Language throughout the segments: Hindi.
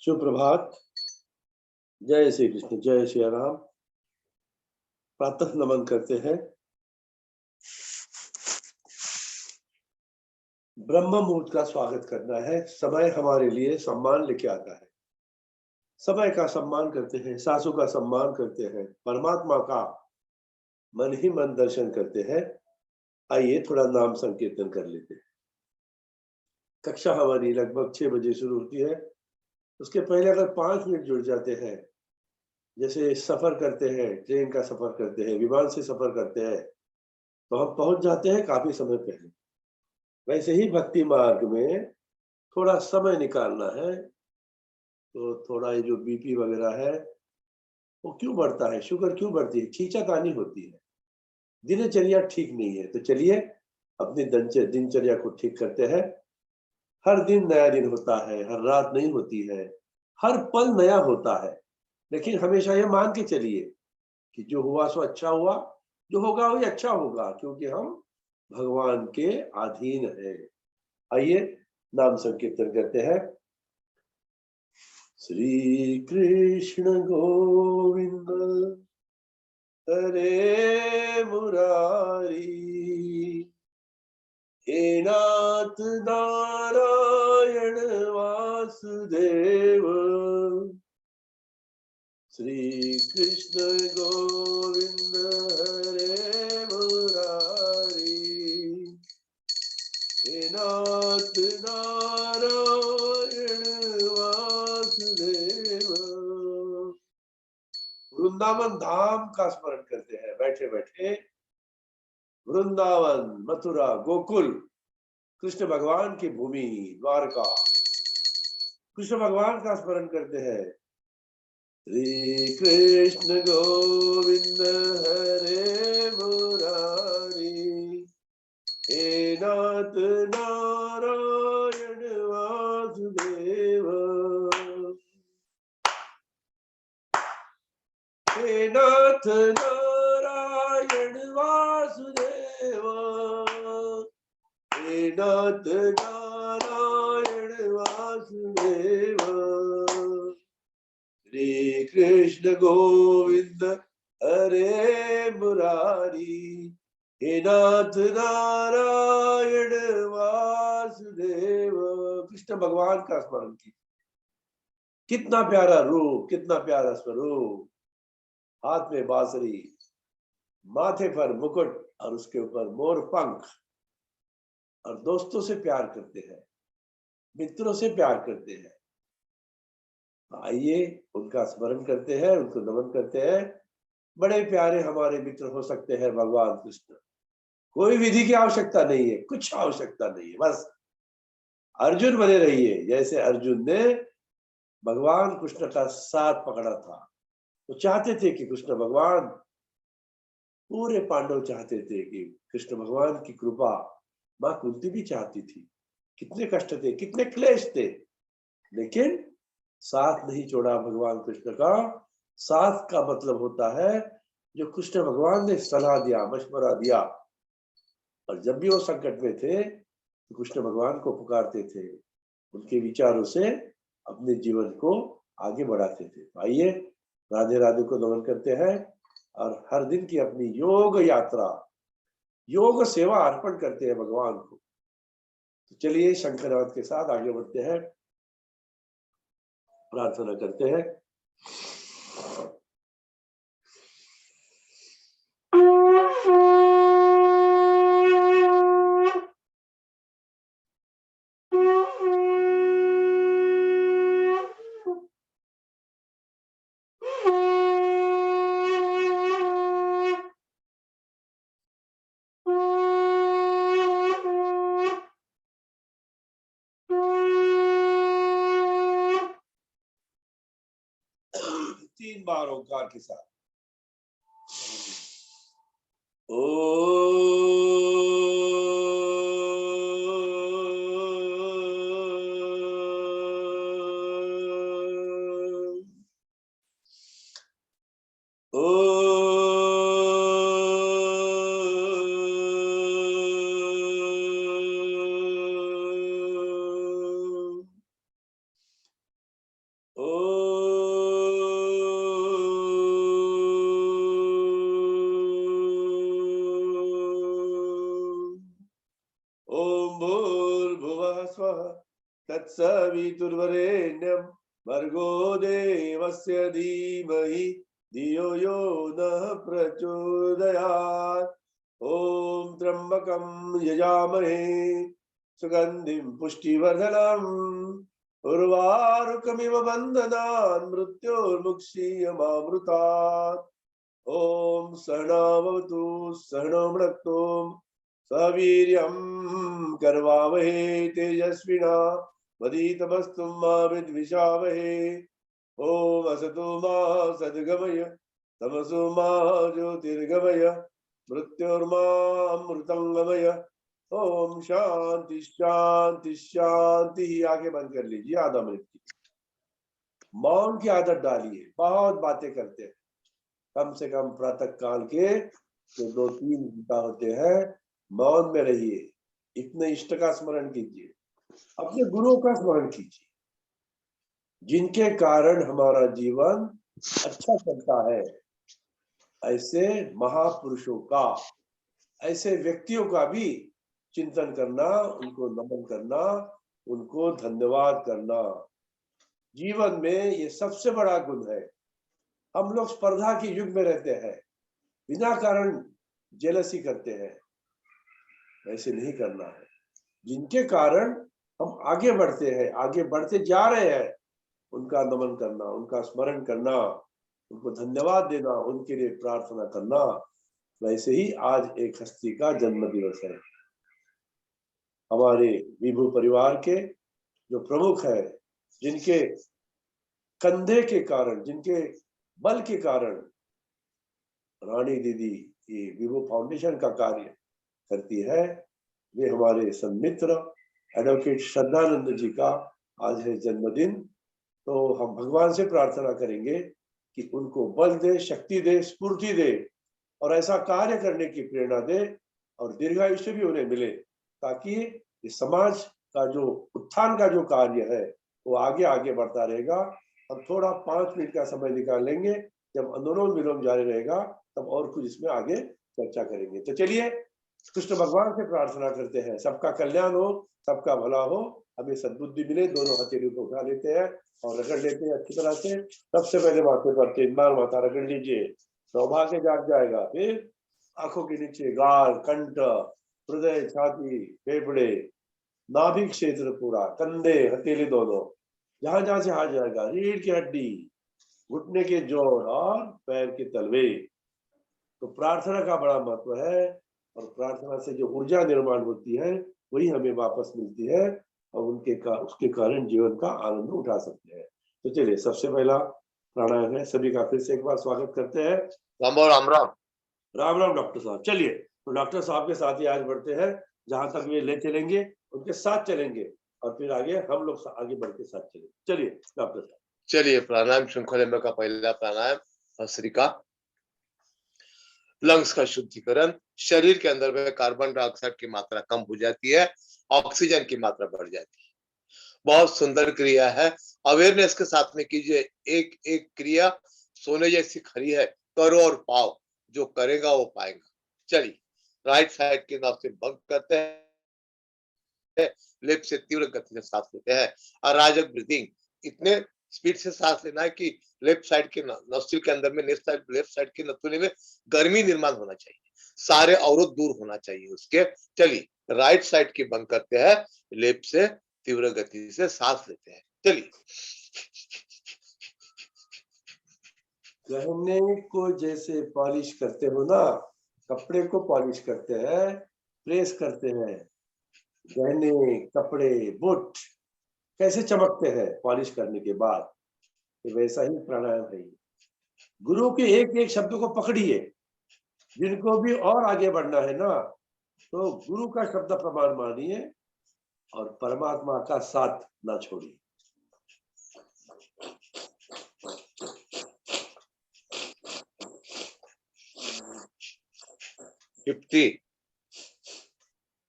सुप्रभात। जय श्री कृष्ण, जय श्री राम। प्रातः नमन करते हैं। ब्रह्म मुहूर्त का स्वागत करना है। समय हमारे लिए सम्मान लेके आता है। समय का सम्मान करते हैं, सासू का सम्मान करते हैं, परमात्मा का मन ही मन दर्शन करते हैं। आइए थोड़ा नाम संकीर्तन कर लेते हैं। कक्षा हमारी लगभग 6 बजे शुरू होती है। उसके पहले अगर 5 मिनट जुड़ जाते हैं, जैसे सफर करते हैं, ट्रेन का सफर करते हैं, विमान से सफर करते हैं, तो हम पहुंच जाते हैं काफी समय पहले। वैसे ही भक्ति मार्ग में थोड़ा समय निकालना है। तो थोड़ा ये जो बीपी वगैरह है वो क्यों बढ़ता है, शुगर क्यों बढ़ती है, खींचातानी होती है, दिनचर्या ठीक नहीं है। तो चलिए अपनी दिनचर्या को ठीक करते हैं। हर दिन नया दिन होता है, हर रात नहीं होती है, हर पल नया होता है। लेकिन हमेशा ये मान के चलिए कि जो हुआ सो अच्छा हुआ, जो होगा वही अच्छा होगा, क्योंकि हम भगवान के अधीन है। आइए नाम संकीर्तन करते हैं। श्री कृष्ण गोविंद हरे मुरारी, हे नाथ नारायण वासुदेव। श्री कृष्ण गोविंद हरे मुरारी, हे नाथ नारायण वासुदेव। वृंदावन धाम का स्मरण करते हैं बैठे बैठे। वृंदावन, मथुरा, गोकुल, कृष्ण भगवान की भूमि द्वारका, कृष्ण भगवान का स्मरण करते हैं। श्री कृष्ण गोविंद हरे मुरारी, हे नाथ नारायण वासुदेव। हे नाथ नारायण वासुदेव, हे नाथ नारायण वासुदेव। श्री कृष्ण गोविंद हरे मुरारी, हे नाथ नारायण वासुदेव। कृष्ण भगवान का स्मरण कीजिए। कितना प्यारा रूप, कितना प्यारा स्वरूप। हाथ में बांसुरी, माथे पर मुकुट और उसके ऊपर मोर पंख। और दोस्तों से प्यार करते हैं, मित्रों से प्यार करते हैं। आइए उनका स्मरण करते हैं, उनको नमन करते हैं। बड़े प्यारे हमारे मित्र हो सकते हैं भगवान कृष्ण। कोई विधि की आवश्यकता नहीं है, कुछ आवश्यकता नहीं है, बस अर्जुन बने रहिए। जैसे अर्जुन ने भगवान कृष्ण का साथ पकड़ा था, वो चाहते थे कि कृष्ण भगवान, पूरे पांडव चाहते थे कि कृष्ण भगवान की कृपा। मां कुंती भी चाहती थी। कितने कष्ट थे, कितने क्लेश थे, लेकिन साथ नहीं छोड़ा भगवान कृष्ण का। साथ का मतलब होता है जो कृष्ण भगवान ने सलाह दिया, मशवरा दिया, और जब भी वो संकट में थे तो कृष्ण भगवान को पुकारते थे, उनके विचारों से अपने जीवन को आगे बढ़ाते थे। आइए राधे राधे को नमन करते हैं और हर दिन की अपनी योग यात्रा, योग सेवा अर्पण करते हैं भगवान को। तो चलिए शंकरनाथ के साथ आगे बढ़ते हैं, प्रार्थना करते हैं। तीन बार ओंकार के साथ ओ तत्सवितुर्वरेण्यं भर्गो देवस्य धीमहि धियो यो नः प्रचोदयात्। ओम त्र्यंबकं यजामहे सुगंधिं पुष्टिवर्धनम् उर्वारुकमिव बन्धनान् मृत्योर्मुक्षीयमामृतात्। ओम सहनावतु सहनौ भुनक्तु सवीर्यं करवावहे तेजस्विना वधीतमस्तु मा विद्विषावहे। ओम असतो मा सद्गमय तमसो मा ज्योतिर्गमय मृत्योर्मा अमृतंगमय। ओम शांति शांति शांति। आगे बंद कर लीजिए, आधा मिनट की मौन की आदत डालिए। बहुत बातें करते हैं, कम से कम प्रातः काल के जो 2-3 घंटा होते हैं मौन में रहिए। इतने इष्ट का स्मरण कीजिए, अपने गुरुओं का स्मरण कीजिए, जिनके कारण हमारा जीवन अच्छा चलता है। ऐसे महापुरुषों का, ऐसे व्यक्तियों का भी चिंतन करना, उनको नमन करना, उनको धन्यवाद करना। जीवन में ये सबसे बड़ा गुण है। हम लोग स्पर्धा के युग में रहते हैं, बिना कारण जेलसी करते हैं। ऐसे नहीं करना है। जिनके कारण हम आगे बढ़ते हैं, आगे बढ़ते जा रहे हैं, उनका नमन करना, उनका स्मरण करना, उनको धन्यवाद देना, उनके लिए प्रार्थना करना। वैसे ही आज एक हस्ती का जन्म दिवस है। हमारे विभू परिवार के जो प्रमुख है, जिनके कंधे के कारण, जिनके बल के कारण रानी दीदी ये विभू फाउंडेशन का कार्य करती है, वे हमारे सन्मित्र एडवोकेट श्रद्धानंद जी का आज है जन्मदिन। तो हम भगवान से प्रार्थना करेंगे कि उनको बल दे, शक्ति दे, स्फूर्ति दे और ऐसा कार्य करने की प्रेरणा दे और दीर्घायुष्य भी उन्हें मिले, ताकि इस समाज का जो उत्थान का जो कार्य है वो आगे आगे बढ़ता रहेगा। हम थोड़ा 5 मिनट का समय निकाल लेंगे, जब अनुलोम विलोम जारी रहेगा तब और कुछ इसमें आगे चर्चा करेंगे। तो चलिए कृष्ण भगवान से प्रार्थना करते हैं, सबका कल्याण हो, सबका भला हो, हमें सद्बुद्धि मिले। दोनों हथेली को उठा लेते हैं और रगड़ लेते हैं अच्छी तरह से। सबसे पहले माथे पर 3 बार माथा रगड़ लीजिए, सौभाग्य जाग जाएगा। फिर आंखों के नीचे गाल, कंठ, हृदय, छाती, फेफड़े, नाभिक क्षेत्र पूरा, कंधे, हथेली दोनों, जहां जहां से हाथ जाएगा, रीढ़ की हड्डी, घुटने के जोड़ और पैर के तलवे। तो प्रार्थना का बड़ा महत्व है और प्रार्थना से जो ऊर्जा निर्माण होती है वही हमें वापस मिलती है और उसके कारण जीवन का आनंद उठा सकते हैं। तो चलिए सबसे पहला प्राणायाम है, सभी का फिर से एक बार स्वागत करते हैं। राम राम राम राम राम डॉक्टर साहब। चलिए तो डॉक्टर साहब के साथ ही आज बढ़ते हैं, जहां तक वे ले चलेंगे उनके साथ चलेंगे और फिर आगे हम लोग आगे बढ़ के साथ चलेंगे। चलिए डॉक्टर साहब। चलिए प्राणायाम श्रृंखला में का पहला प्राणायाम भस्त्रिका। लंग्स का शुद्धिकरण, शरीर के अंदर में कार्बन डाइऑक्साइड की मात्रा कम हो जाती है, ऑक्सीजन की मात्रा बढ़ जाती है। बहुत सुंदर क्रिया है, अवेयरनेस के साथ में कीजिए। एक एक क्रिया सोने जैसी खरी है, करो और पाओ, जो करेगा वो पाएगा। चलिए राइट साइड के नाव से बंद करते हैं, लेफ्ट से तीव्र गति से सांस लेते हैं। अराजक ब्रीथिंग, इतने स्पीड से सांस लेना है कि लेफ्ट साइड के नोस्ट्रिल के अंदर में, लेफ्ट साइड के नथुने में गर्मी निर्माण होना चाहिए, सारे अवरोध दूर होना चाहिए उसके। चलिए राइट साइड की बंद करते हैं, लेफ्ट से तीव्र गति से सांस लेते हैं। चलिए गहने को जैसे पॉलिश करते हो ना, कपड़े को पॉलिश करते हैं, प्रेस करते हैं, गहने, कपड़े, बूट कैसे चमकते हैं पॉलिश करने के बाद, तो वैसा ही प्राणायाम है। गुरु के एक एक शब्द को पकड़िए। जिनको भी और आगे बढ़ना है ना, तो गुरु का शब्द प्रमाण मानिए और परमात्मा का साथ ना छोड़िए।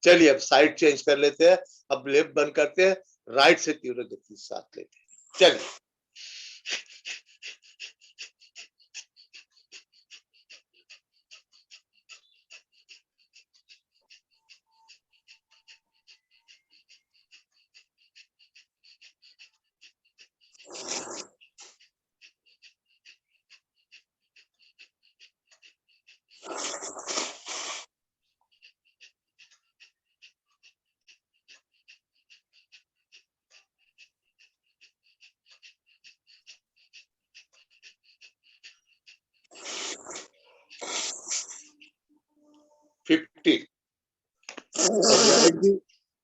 चलिए अब साइड चेंज कर लेते हैं, अब लेफ्ट बंद करते हैं, राइट से तीव्र गति से सांस लेते हैं। चलिए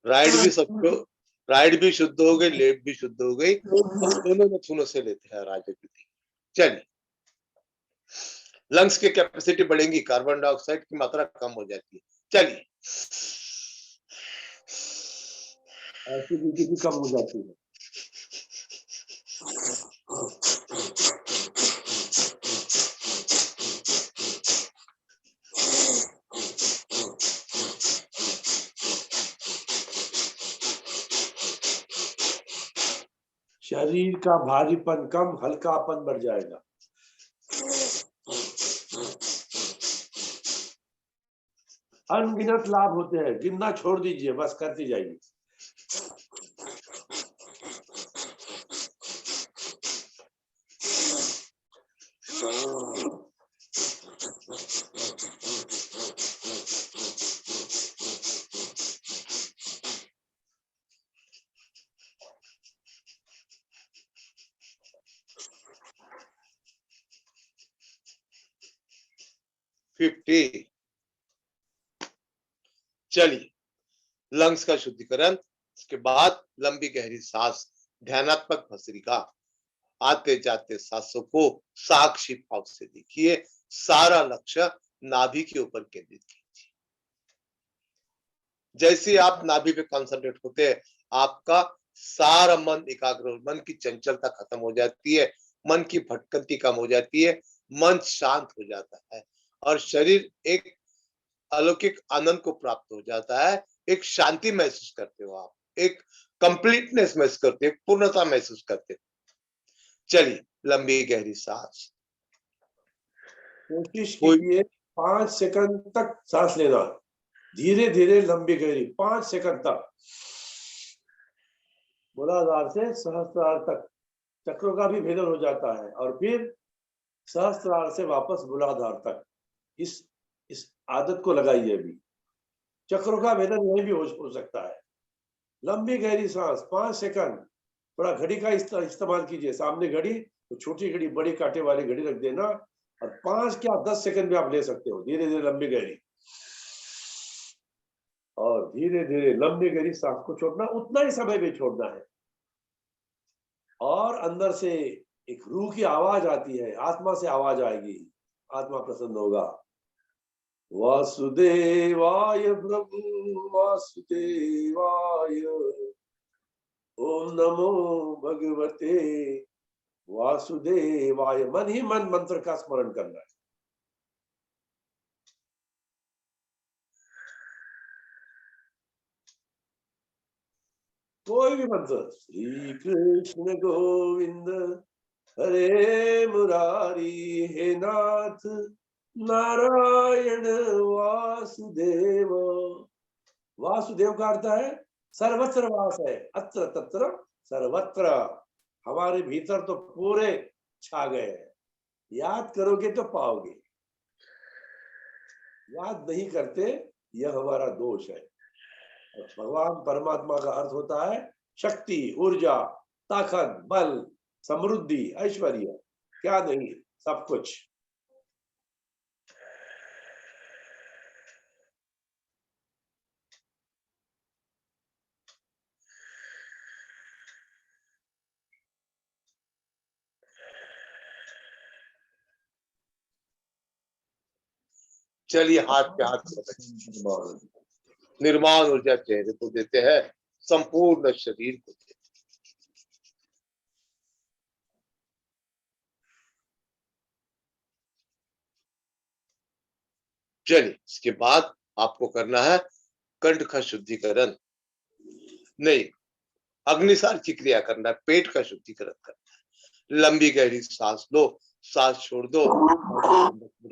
राइट भी शुद्ध हो गई, लेफ्ट भी शुद्ध हो गई, और दोनों नथुनों से लेते हैं राजकृति। चलिए, लंग्स की कैपेसिटी बढ़ेगी, कार्बन डाइऑक्साइड की मात्रा कम हो जाती है। चलिए, एसिडिटी भी कम हो जाती है। शरीर का भारीपन कम, हल्कापन बढ़ जाएगा। अनगिनत लाभ होते हैं, गिनना छोड़ दीजिए, बस करती जाइए। चलिए, लंग्स का शुद्धिकरण, उसके बाद लंबी गहरी सांस, ध्यानात्मक भस्त्रिका, आते जाते सांसों को साक्षी भाव से देखिए, सारा लक्ष्य नाभि के ऊपर केंद्रित कीजिए। जैसे आप नाभि पे कंसंट्रेट होते हैं, आपका सारा मन एकाग्र, मन की चंचलता खत्म हो जाती है, मन की भटकंती कम हो जाती है, मन शांत हो जाता है और शरीर एक अलौकिक आनंद को प्राप्त हो जाता है। एक शांति महसूस करते हो आप, एक कंप्लीटनेस महसूस करते हो, एक पूर्णता महसूस करते हो। चलिए, लंबी गहरी सांस, कोशिश कीजिए 5 सेकंड तक सांस लेना, धीरे धीरे लंबी गहरी 5 सेकंड तक, मूलाधार से सहस्त्रार तक। चक्रों का भी भेदन हो जाता है और फिर सहस्त्रार से वापस मूलाधार तक। इस आदत को लगाइए। अभी चक्रों का भेदन यही भी हो सकता है। लंबी गहरी सांस 5 सेकंड। थोड़ा घड़ी का इस्तेमाल कीजिए, सामने घड़ी तो छोटी घड़ी, बड़ी कांटे वाली घड़ी रख देना और 5 या 10 सेकंड में आप ले सकते हो। धीरे धीरे लंबी गहरी और धीरे धीरे लंबी गहरी सांस को छोड़ना, उतना ही समय में छोड़ना है। और अंदर से एक रूह की आवाज आती है, आत्मा से आवाज आएगी, आत्मा प्रसन्न होगा। वासुदेवाय प्रभु वासुदेवाय, ओम नमो भगवते वासुदेवाय। मन ही मन मंत्र का स्मरण करना है। कोई भी मंत्र, श्री कृष्ण गोविंद हरे मुरारी, हे नाथ नारायण वासुदेव। वासुदेव का अर्थ है सर्वत्र वास है, अत्र तत्र सर्वत्र। हमारे भीतर तो पूरे छा गए हैं। याद करोगे तो पाओगे, याद नहीं करते, यह हमारा दोष है। भगवान परमात्मा का अर्थ होता है शक्ति, ऊर्जा, ताकत, बल, समृद्धि, ऐश्वर्य, क्या नहीं, सब कुछ। चलिए, हाथ पे हाथ रखें, निर्माण ऊर्जा चेहरे को देते हैं, संपूर्ण शरीर को देते हैं। चलिए, इसके बाद आपको करना है कंठ का शुद्धिकरण, नहीं, अग्निसार की क्रिया करना है, पेट का शुद्धिकरण करना है। लंबी गहरी सांस लो, सांस छोड़ दो,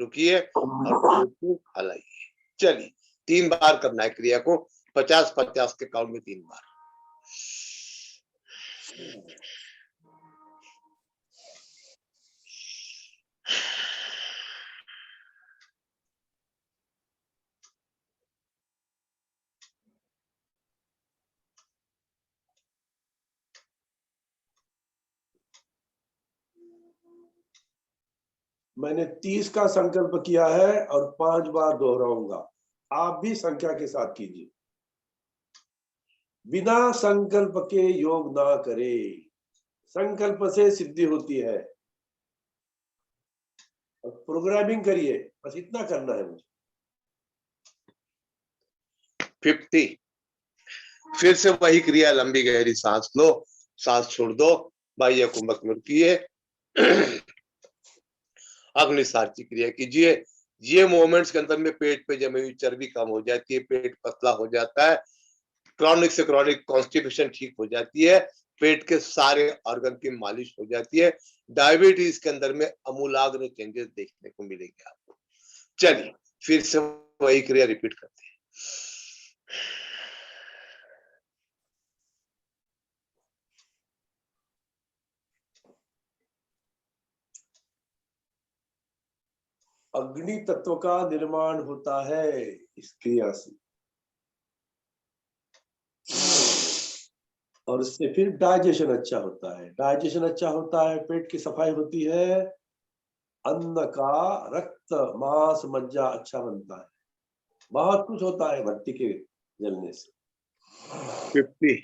रुकिए और पेट को हलाइए। चलिए, 3 बार करना है क्रिया को, 50-50 के काउंट में 3 बार। मैंने 30 का संकल्प किया है और 5 बार दोहराऊंगा। आप भी संख्या के साथ कीजिए। बिना संकल्प के योग ना करे, संकल्प से सिद्धि होती है। और प्रोग्रामिंग करिए, बस इतना करना है मुझे। 50 फिर से वही क्रिया, लंबी गहरी सांस लो, सांस छोड़ दो, बाह्य कुंभक में रुकिए, अग्निसार की क्रिया कीजिए। ये मोमेंट्स के अंदर में पेट पे जमी हुई चर्बी कम हो जाती है, पेट पतला हो जाता है, क्रॉनिक से क्रॉनिक कॉन्स्टिपेशन ठीक हो जाती है, पेट के सारे ऑर्गन की मालिश हो जाती है, डायबिटीज के अंदर में अमूलाग्र चेंजेस देखने को मिलेंगे आपको। चलिए फिर से वही क्रिया रिपीट करते हैं। अग्नि तत्व का निर्माण होता है इस क्रिया से, और इससे फिर डाइजेशन अच्छा होता है। डाइजेशन अच्छा होता है, पेट की सफाई होती है, अन्न का रक्त मांस मज्जा अच्छा बनता है, बहुत कुछ होता है भट्टी के जलने से। 50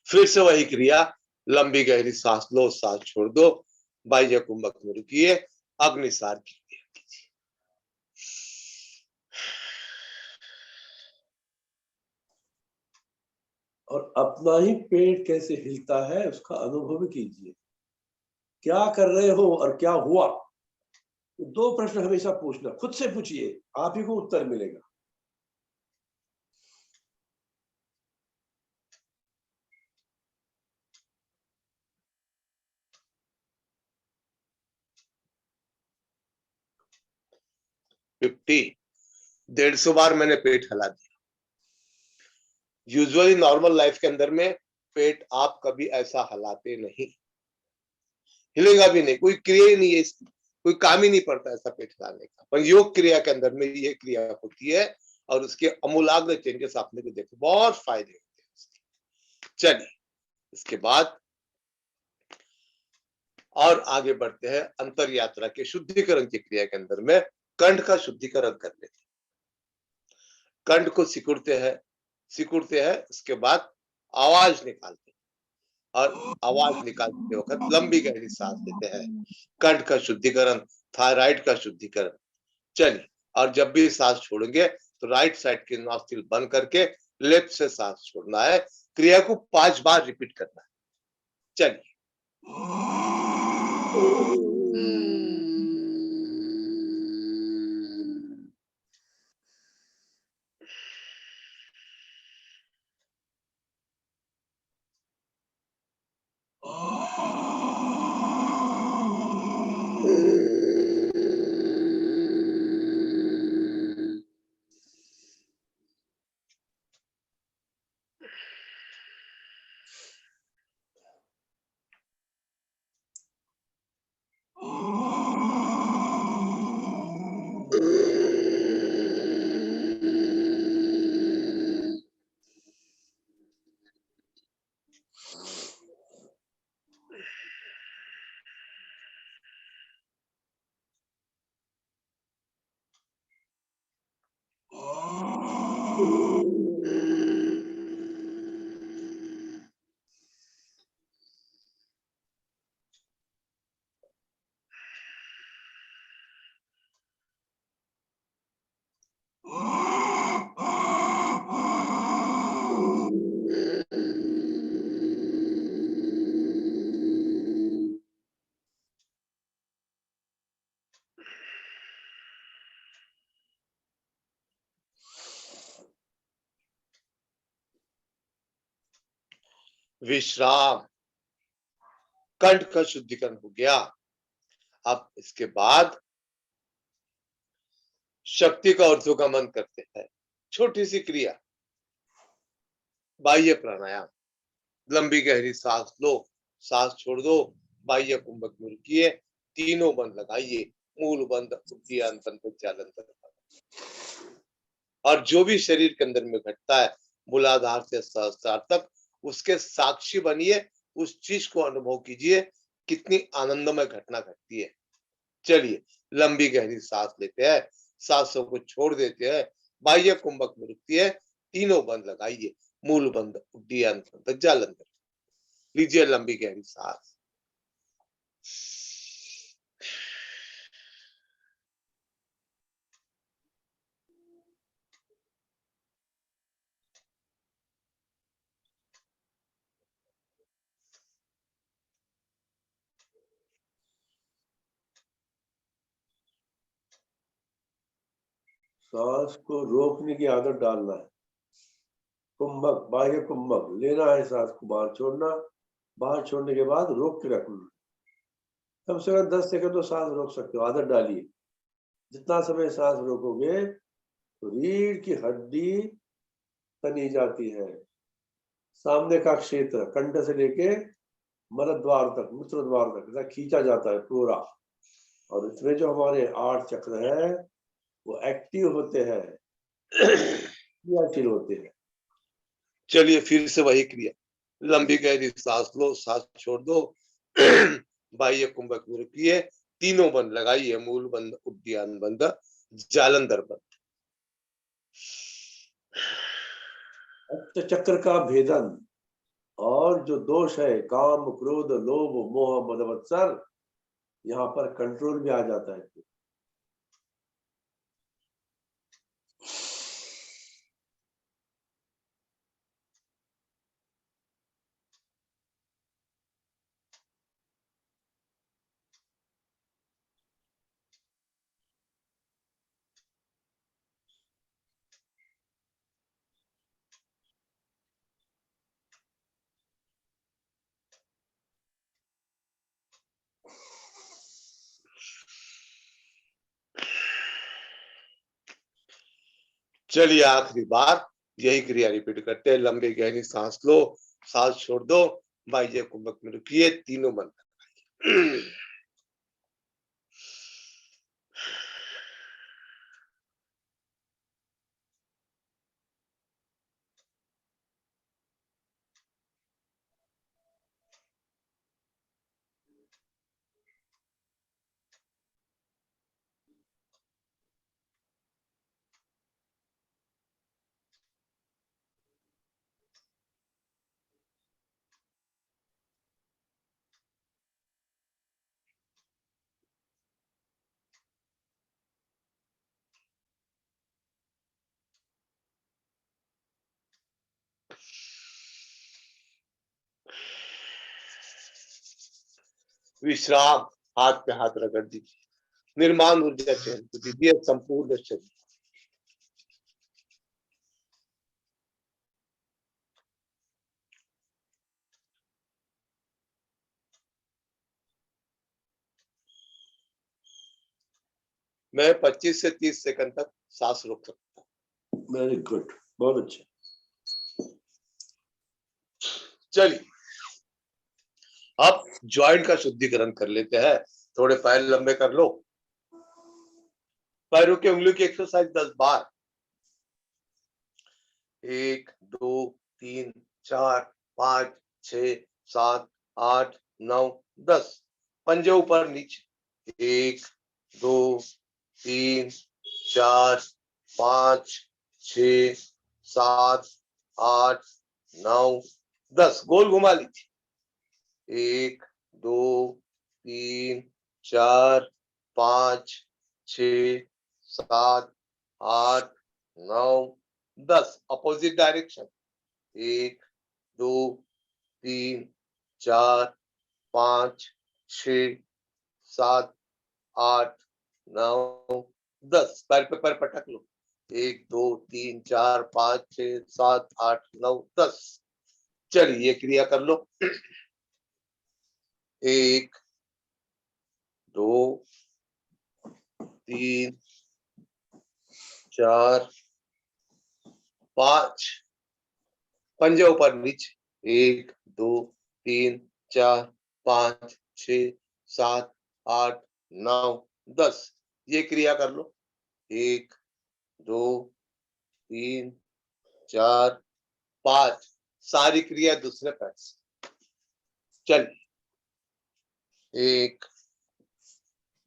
फिर से वही क्रिया, लंबी गहरी सांस लो, सांस छोड़ दो, बाह्य कुंभक में रुकिए, अग्निसार की क्रिया कीजिए। और अपना ही पेट कैसे हिलता है उसका अनुभव कीजिए। क्या कर रहे हो और क्या हुआ, दो प्रश्न हमेशा पूछना, खुद से पूछिए, आप ही को उत्तर मिलेगा। फिफ्टी 150 बार मैंने पेट हिला दिया। यूजुअली नॉर्मल लाइफ के अंदर में पेट आप कभी ऐसा हिलाते नहीं, हिलेगा भी नहीं, कोई क्रिया ही नहीं है इसकी, कोई काम ही नहीं पड़ता ऐसा पेट हिलाने का, पर योग क्रिया के अंदर में ये क्रिया होती है और उसके अमूलाग्र चेंजेस आपने भी देखे, बहुत फायदे होते हैं उसके। चलिए इसके बाद और आगे बढ़ते हैं, अंतर यात्रा के शुद्धिकरण की क्रिया के अंदर में कंठ का शुद्धिकरण कर लेते हैं। कंठ को सिकुड़ते हैं, उसके बाद आवाज निकालते हैं और आवाज निकालते वक्त लंबी गहरी सांस लेते हैं। कंठ का शुद्धिकरण, थायराइड का शुद्धिकरण। चलिए, और जब भी सांस छोड़ेंगे तो राइट साइड की नॉस्ट्रिल बंद करके लेफ्ट से सांस छोड़ना है। क्रिया को 5 बार रिपीट करना है। चलिए। विश्राम, कंठ का शुद्धिकरण हो गया। अब इसके बाद शक्ति का ऊर्ध्वगमन करते हैं। छोटी सी क्रिया, बाह्य प्राणायाम, लंबी गहरी सांस लो, सांस छोड़ दो, बाह्य कुंभक में रुकिए, तीनों बंद लगाइए, मूल बंद, उद्यान बंद, जालंधर बंद। और जो भी शरीर के अंदर में घटता है मूलाधार से सहस्त्रार तक, उसके साक्षी बनिए, उस चीज को अनुभव कीजिए, कितनी आनंदमय घटना घटती है। चलिए, लंबी गहरी सांस लेते हैं, सांसों को छोड़ देते हैं, बाह्य कुंभक में रुकती है, तीनों बंद लगाइए, मूल बंद, उड्डीयन बंद, जालंधर। लीजिए लंबी गहरी सांस। सांस को रोकने की आदत डालना है। कुंभक, बाह्य कुंभक, लेना है सांस को, बाहर छोड़ना, बाहर छोड़ने के बाद रोक के रखना। कम से कम 10 सेकंड तो सांस रोक सकते हो, आदत डालिए। जितना समय सांस रोकोगे तो रीढ़ की हड्डी तनी जाती है। सामने का क्षेत्र कंठ से लेके मल द्वार तक, मूत्र द्वार तक खींचा जाता है पूरा। और इसमें जो हमारे 8 चक्र है वो एक्टिव होते हैं, क्रियाशील होते हैं। चलिए फिर से वही क्रिया, लंबी गहरी सांस लो, सांस छोड़ दो। बाह्य कुंभक में रुकिए, तीनों बंद लगाइए, मूल बंद, उड्डयन बंद, जालंधर बंद। अष्ट चक्र का भेदन और जो दोष है काम, क्रोध, लोभ, मोह, मद, मत्सर, यहाँ पर कंट्रोल भी आ जाता है। चलिए आखिरी बार यही क्रिया रिपीट करते हैं, लंबी गहरी सांस लो, सांस छोड़ दो, बाह्य कुंभक में रुकिए, तीनों बंद। विश्राम, हाथ पे हाथ रगड़ दीजिए, निर्माण ऊर्जा चयन को दीजिए संपूर्ण शरीर। मैं 25 से 30 सेकंड तक सांस रोक सकता हूँ। वेरी गुड, बहुत अच्छा। चलिए अब ज्वाइंट का शुद्धिकरण कर लेते हैं। थोड़े पैर लंबे कर लो, पैरों की उंगलियों की एक्सरसाइज 10 बार। 1 2 3 4 5 6 7 8 9 10। पंजे ऊपर नीचे, 1 2 3 4 5 6 7 8 9 10। गोल घुमा लीजिए, 1 2 3 4 5 6 7 8 9 10। Opposite direction, 1 2 3 4 5 6 7 8 9 10। पैर पे पैर पटक लो, 1 2 3 4 5 6 7 8 9 10। चलिए ये क्रिया कर लो, 1 2 3 4 5। पंजे ऊपर नीचे, 1 2 3 4 5 6 7 8 9 10। ये क्रिया कर लो, 1 2 3 4 5। सारी क्रिया दूसरे पैर से। चलिए 1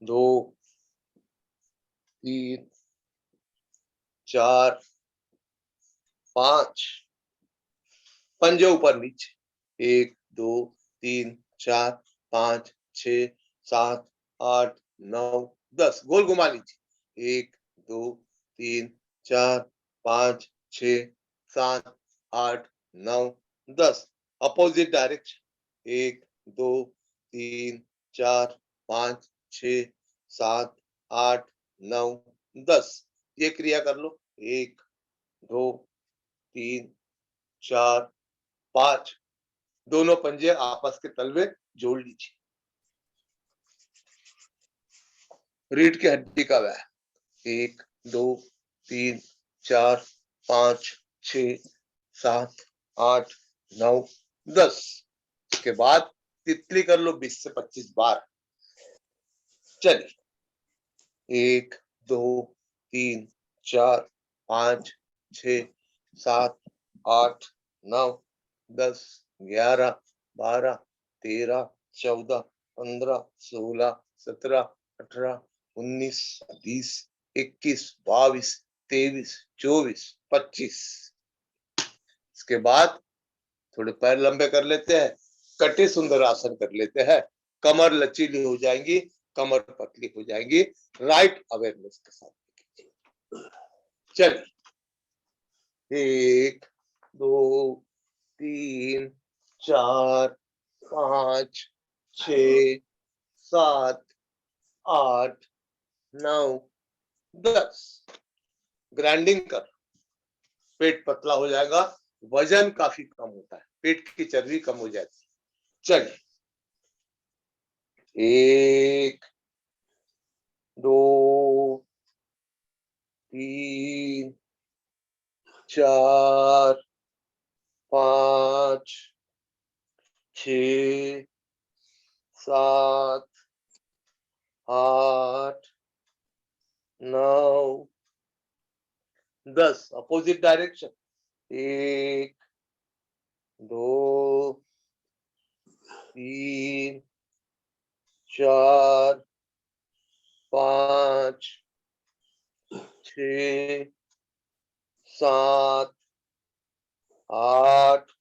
2 3 4 5, पंजे ऊपर नीचे, 1 2 3 4 5 6 7 8 9 10, गोल घुमा लीजिए, 1 2 3 4 5 6 7 8 9 10, अपोजिट डायरेक्शन, 1 2 3 4 5 6 7 8 9 10, ये क्रिया कर लो, 1 2 3 4 5, दोनों पंजे आपस के तलवे जोड़ लीजिए, रीढ़ की हड्डी का व्यायाम, 1 2 3 4 5 6 7 8 9 10, इसके बाद तितली कर लो 20 से 25 बार। चलिए, 1 2 3 4 5 6 7 8 9 10 11 12 13 14 15 16 17 18 19 20 21 22 23 24 25, इसके बाद थोड़े पैर लंबे कर लेते हैं, कटे सुंदर आसन कर लेते हैं, कमर लचीली हो जाएंगी, कमर पतली हो जाएगी, राइट अवेयरनेस के साथ। चलिए, 1 2 3 4 5 6 7 8 9 10, ग्राइंडिंग कर, पेट पतला हो जाएगा, वजन काफी कम होता है, पेट की चर्बी कम हो जाती है। चलिए, 1 2 3 4 5 6 7 8 9 10, अपोजिट डायरेक्शन, 1 2 3 4 5 6 7 8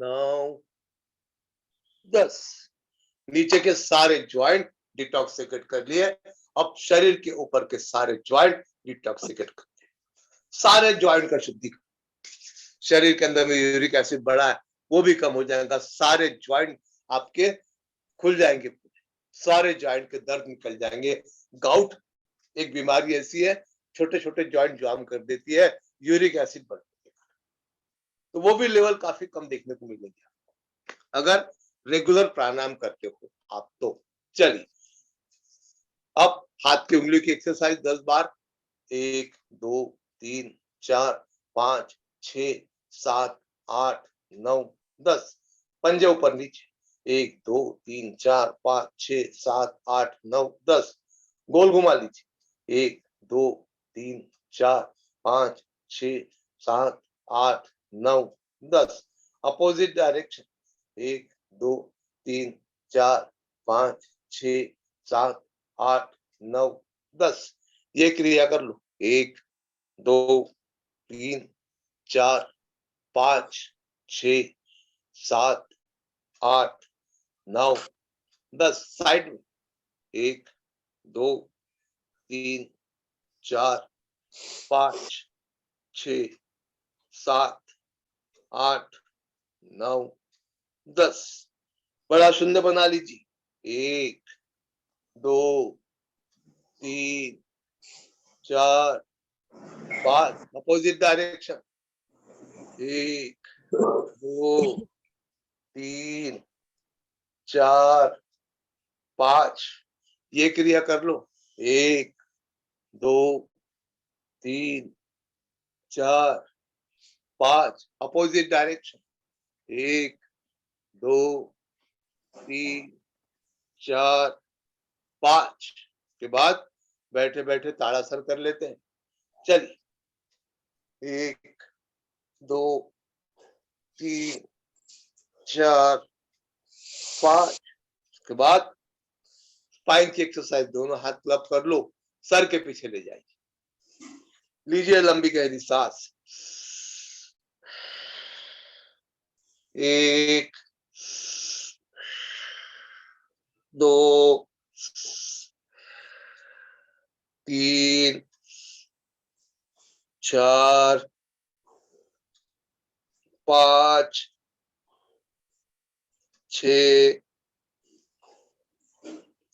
9 10, नीचे के सारे ज्वाइंट डिटॉक्सिकेट कर लिए, अब शरीर के ऊपर के सारे ज्वाइंट डिटॉक्सिकेट करते हैं, सारे ज्वाइंट का शुद्धिकरण, शरीर के अंदर में यूरिक एसिड बढ़ा है वो भी कम हो जाएगा, सारे ज्वाइंट आपके खुल जाएंगे, सारे ज्वाइंट के दर्द निकल जाएंगे। गाउट एक बीमारी ऐसी है, छोटे छोटे ज्वाइंट जाम कर देती है, यूरिक एसिड बढ़ जाएगा, तो वो भी लेवल काफी कम देखने को मिलेगी अगर रेगुलर प्राणायाम करते हो आप तो। चलिए, अब हाथ की उंगली की एक्सरसाइज 10 बार, 1 2 3 4 5 6 7 8 9 10, पंजे ऊपर नीचे, 1 2 3 4 5 6 7 8 9 10, गोल घुमा लीजिए, 1 2 3 4 5 6 7 8 9 10, अपोजिट डायरेक्शन, 1 2 3 4 5 6 7 8 9 10, ये क्रिया कर लो, 1 2 3 4 5 6 7 8 9 10, साइड में, 1 2 3 4 5 6 7 8 9 10, बड़ा शून्य बना लीजिए, 1 2 3 4 5, अपोजिट डायरेक्शन, 1 2 3 4 5, ये क्रिया कर लो, 1 2 3 4 5, अपोजिट डायरेक्शन, 1 2 3 4 5, के बाद बैठे बैठे ताड़ासन कर लेते हैं। चलिए, 1 2 3 4 5, के बाद स्पाइन की एक्सरसाइज, दोनों हाथ क्लब कर लो, सर के पीछे ले जाइए, लीजिए लंबी गहरी सांस। 1 2 3 4 5 6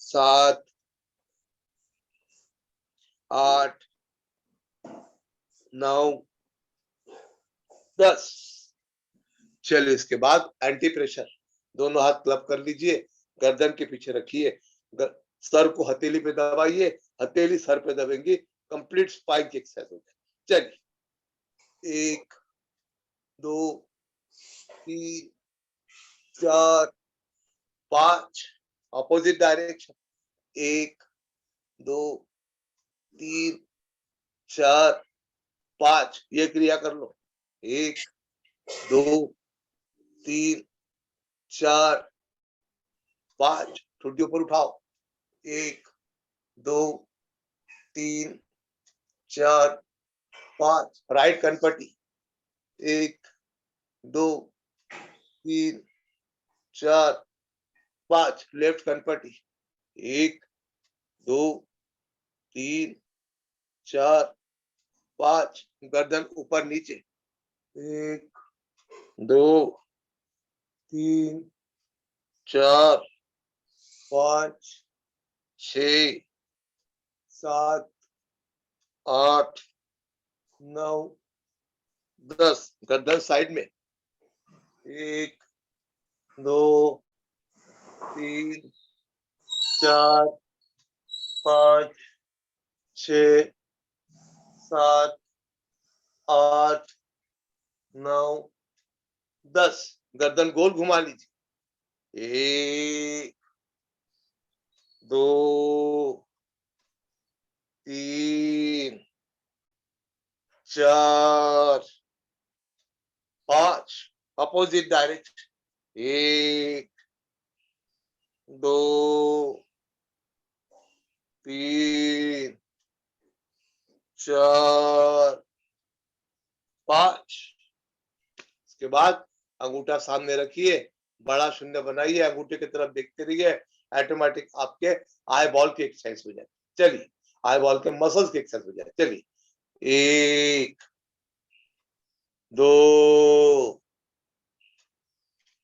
7 8 9 10। चलिए इसके बाद एंटी प्रेशर, दोनों हाथ क्लब कर लीजिए, गर्दन के पीछे रखिए, सर को हथेली पे दबाइए, हथेली सर पे दबेंगी, कंप्लीट स्पाइन की एक्सरसाइज हो जाए। चलिए 1 2 3 4 5, ऑपोजिट डायरेक्शन, 1 2 3 4 5, ये क्रिया कर लो, 1 2 3 4 5, ठुड्डी ऊपर उठाओ, 1 2 3 4 5, राइट कनपट्टी, 1 2 3 4 5, लेफ्ट कनपट्टी, 1 2 3 4 5, गर्दन ऊपर नीचे, 1 2 3 4 5 6 7 8 9 10, गर्दन साइड में, 1 2 3 4 5 6 7 8 9 10, गर्दन गोल घुमा लीजिए, 1 2 3 4 5, अपोजिट डायरेक्शन, 1 2 3 4 5। इसके बाद अंगूठा सामने रखिए, बड़ा शून्य बनाइए, अंगूठे की तरफ देखते रहिए, ऑटोमेटिक आपके आई बॉल की एक्सरसाइज हो जाए। चलिए आई बॉल के मसल्स की एक्सरसाइज हो जाए। चलिए 1 2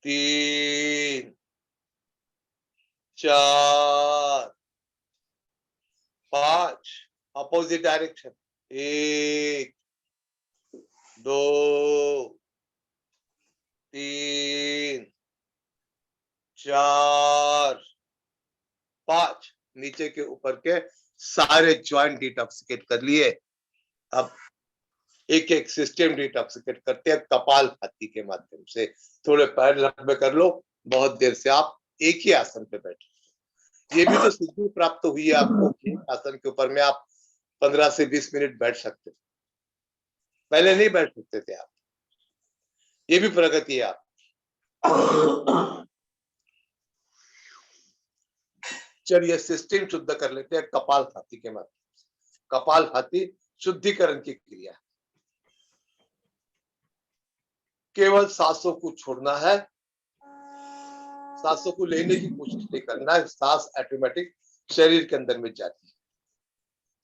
3 4 5, अपोजिट डायरेक्शन, 1 2 3 4 5, नीचे के ऊपर के सारे ज्वाइंट डिटॉक्सिकेट कर लिए। अब एक एक सिस्टम डिटॉक्सिकेट करते हैं कपाल भाती के माध्यम से। थोड़े पैर लंबे कर लो, बहुत देर से आप एक ही आसन पे बैठे। ये भी तो सिद्धि प्राप्त हुई है आपको, एक आसन के ऊपर में आप 15 से 20 मिनट बैठ सकते, पहले नहीं बैठ सकते थे आप। ये भी प्रगति है आप। चलिए सिस्टम शुद्ध कर लेते हैं कपाल भाती के माध्यम से। कपाल भाती शुद्धिकरण की क्रिया, केवल सांसों को छोड़ना है, सांसों को लेने की कोशिश नहीं करना है, सांस ऑटोमेटिक शरीर के अंदर में जाती है।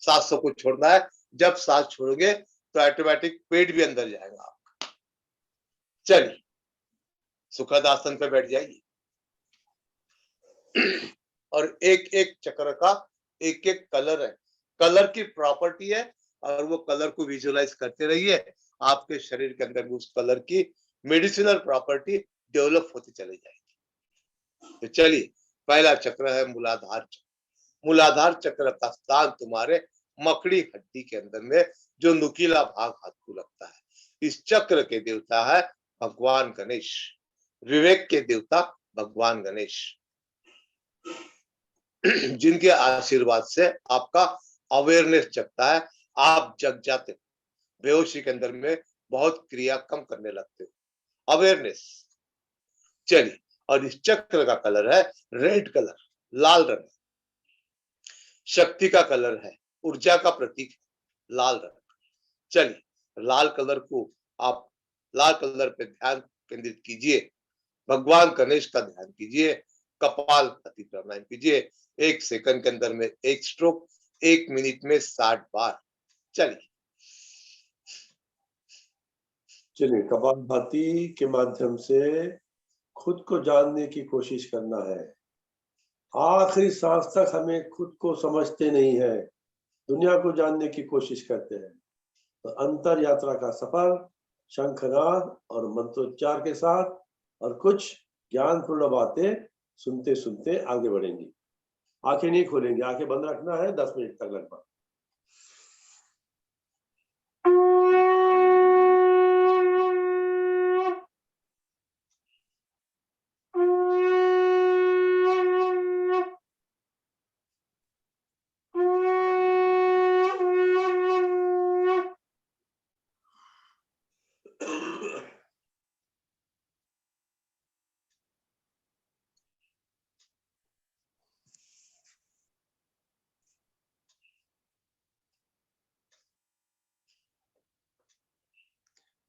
सांसों को छोड़ना है, जब सांस छोड़ोगे तो ऑटोमेटिक पेट भी अंदर जाएगा आपका। चलिए सुखद आसन पे बैठ जाइए और एक एक चक्र का एक एक कलर है, कलर की प्रॉपर्टी है, और वो कलर को विजुअलाइज करते रहिए, आपके शरीर के अंदर उस कलर की मेडिसिनल प्रॉपर्टी डेवलप होती चली जाएगी। तो चलिए पहला चक्र है मूलाधार चक्र। मूलाधार चक्र का स्थान तुम्हारे मकड़ी हड्डी के अंदर में, जो नुकीला भाग हाथ को लगता है। इस चक्र के देवता है भगवान गणेश, विवेक के देवता भगवान गणेश, जिनके आशीर्वाद से आपका अवेयरनेस जगता है, आप जग जाते हो, बेहोशी के अंदर में बहुत क्रिया कम करने लगते हो, अवेयरनेस। चलिए, और इस चक्र का कलर है रेड कलर, लाल रंग, शक्ति का कलर है, ऊर्जा का प्रतीक है लाल रंग। चलिए लाल कलर को आप लाल कलर पे ध्यान केंद्रित कीजिए, भगवान गणेश का ध्यान कीजिए, कपाल भाती प्राणायाम कीजिए। 1 सेकंड के अंदर में 1 स्ट्रोक, 1 मिनट में 60 बार। चलिए चलिए कपालभाति के माध्यम से खुद को जानने की कोशिश करना है। आखिरी सांस तक हमें खुद को समझते नहीं है, दुनिया को जानने की कोशिश करते हैं। तो अंतर यात्रा का सफर शंखनाद और मंत्रोच्चार के साथ और कुछ ज्ञानपूर्ण बातें सुनते सुनते आगे बढ़ेंगी। आंखें नहीं खोलेंगे, आंखें बंद रखना है 10 मिनट तक लगभग।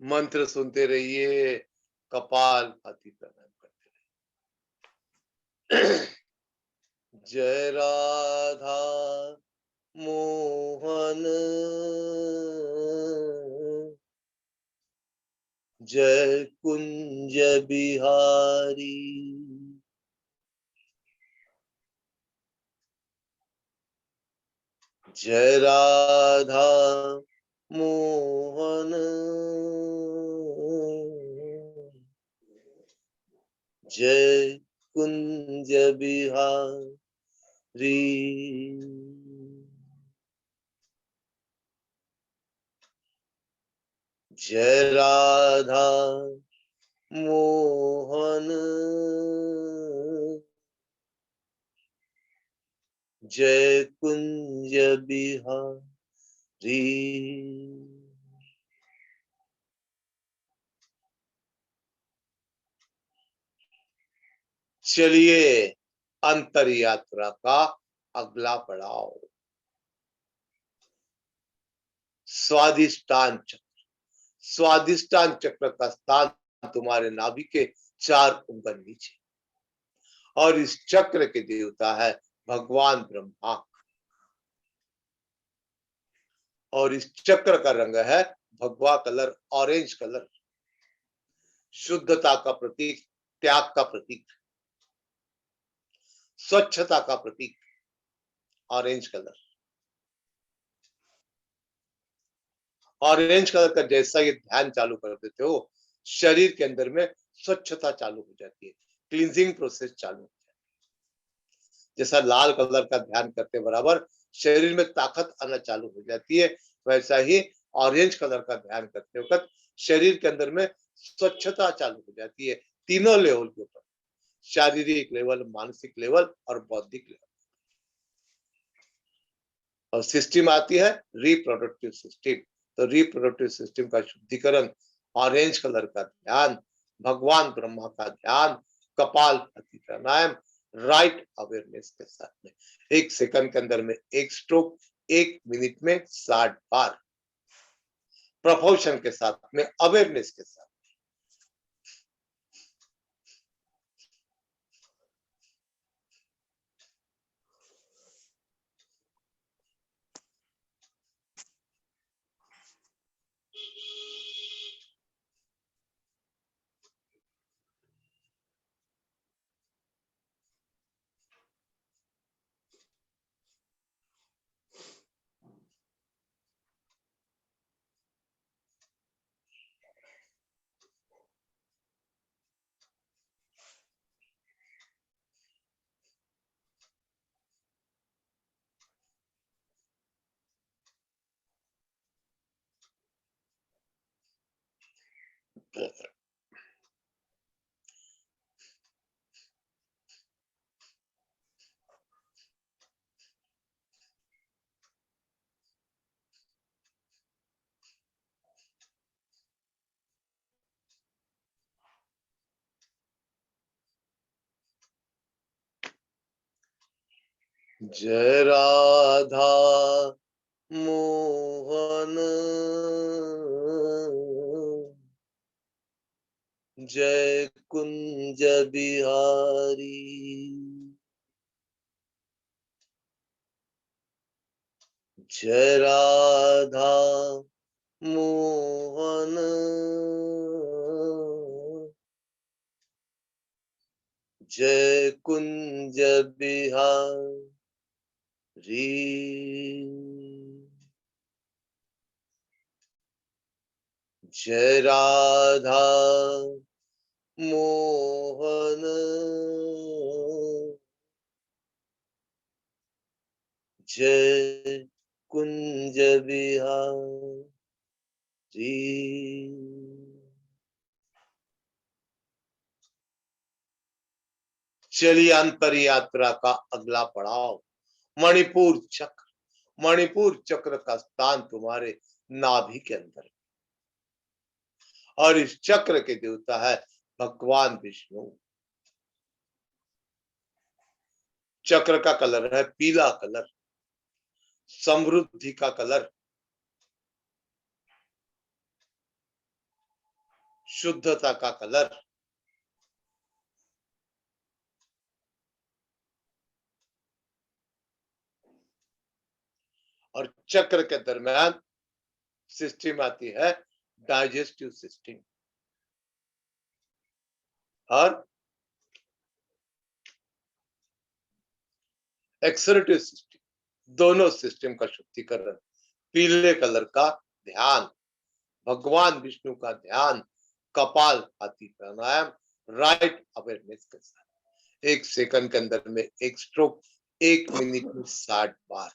मंत्र सुनते रहिए, कपाल भाती प्राणायाम करते रहिए। जय राधा मोहन, जय कुंज बिहारी, जय राधा मोहन, जय कुंज बिहारी। जय राधा मोहन, जय कुंज बिहारी। चलिए अंतर यात्रा का अगला पड़ाव स्वादिष्टान चक्र। स्वादिष्टान चक्र का स्थान तुम्हारे नाभि के 4 उंगल नीचे, और इस चक्र के देवता है भगवान ब्रह्मा, और इस चक्र का रंग है भगवा कलर, ऑरेंज कलर। शुद्धता का प्रतीक, त्याग का प्रतीक, स्वच्छता का प्रतीक, ऑरेंज कलर। ऑरेंज कलर का जैसा ये ध्यान चालू कर देते हो, शरीर के अंदर में स्वच्छता चालू हो जाती है, क्लींजिंग प्रोसेस चालू हो जाती है। जैसा लाल कलर का ध्यान करते बराबर शरीर में ताकत आना चालू हो जाती है, वैसा ही ऑरेंज कलर का ध्यान करते वक्त शरीर के अंदर में स्वच्छता चालू हो जाती है, तीनों लेवल के ऊपर, शारीरिक लेवल, मानसिक लेवल और बौद्धिक लेवल। और सिस्टम आती है रिप्रोडक्टिव सिस्टम। तो रिप्रोडक्टिव सिस्टम का शुद्धिकरण, ऑरेंज कलर का ध्यान, भगवान ब्रह्मा का ध्यान, कपाल भाती प्राणायाम, राइट अवेयरनेस के साथ में 1 सेकंड के अंदर में 1 स्ट्रोक, 1 मिनट में 60 बार, प्रपोर्शन के साथ में, अवेयरनेस के साथ। जय राधा मोहन जय कुंज बिहारी। जय राधा मोहन जय कुंज बिहारी। जय राधा मोहन जय कुंज बिहारी। चलिए अंतर यात्रा का अगला पड़ाव मणिपुर चक्र। मणिपुर चक्र का स्थान तुम्हारे नाभि के अंदर और इस चक्र के देवता है भगवान विष्णु। चक्र का कलर है पीला कलर, समृद्धि का कलर, शुद्धता का कलर, और चक्र के दरमियान सिस्टम आती है डाइजेस्टिव सिस्टम और एक्सरेटिव सिस्टम, दोनों सिस्टम का शुद्धिकरण। पीले कलर का ध्यान, भगवान विष्णु का ध्यान, कपाल भाती प्राणायाम, राइट अवेयरनेस के साथ 1 सेकंड के अंदर में 1 स्ट्रोक, 1 मिनट में 60 बार।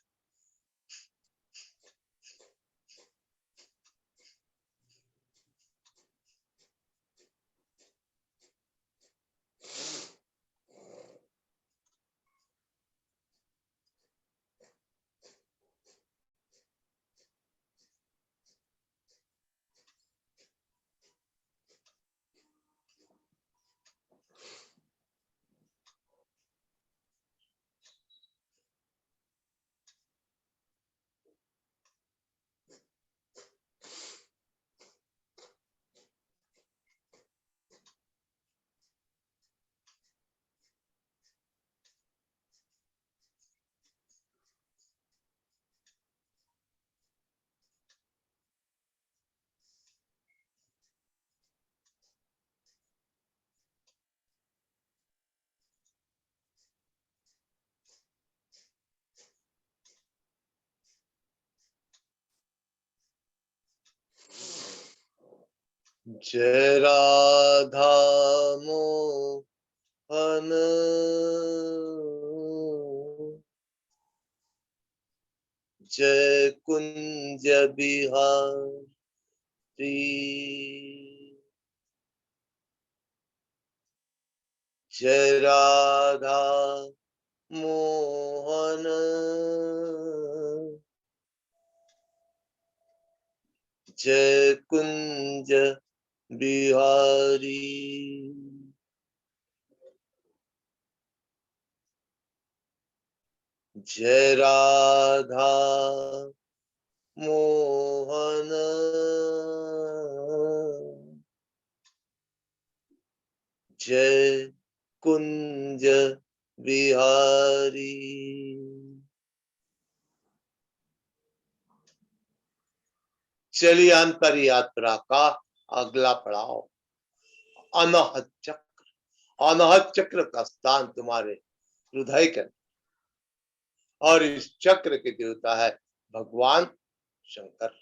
जय राधा मोहन जय कुंज बिहारी। जय राधा मोहन जय कुंज बिहारी। जय राधा मोहन जय कुंज बिहारी। चलिए अंतर यात्रा का अगला पड़ाव अनाहत चक्र। अनाहत चक्र का स्थान तुम्हारे हृदय के अंदर और इस चक्र के देवता है भगवान शंकर।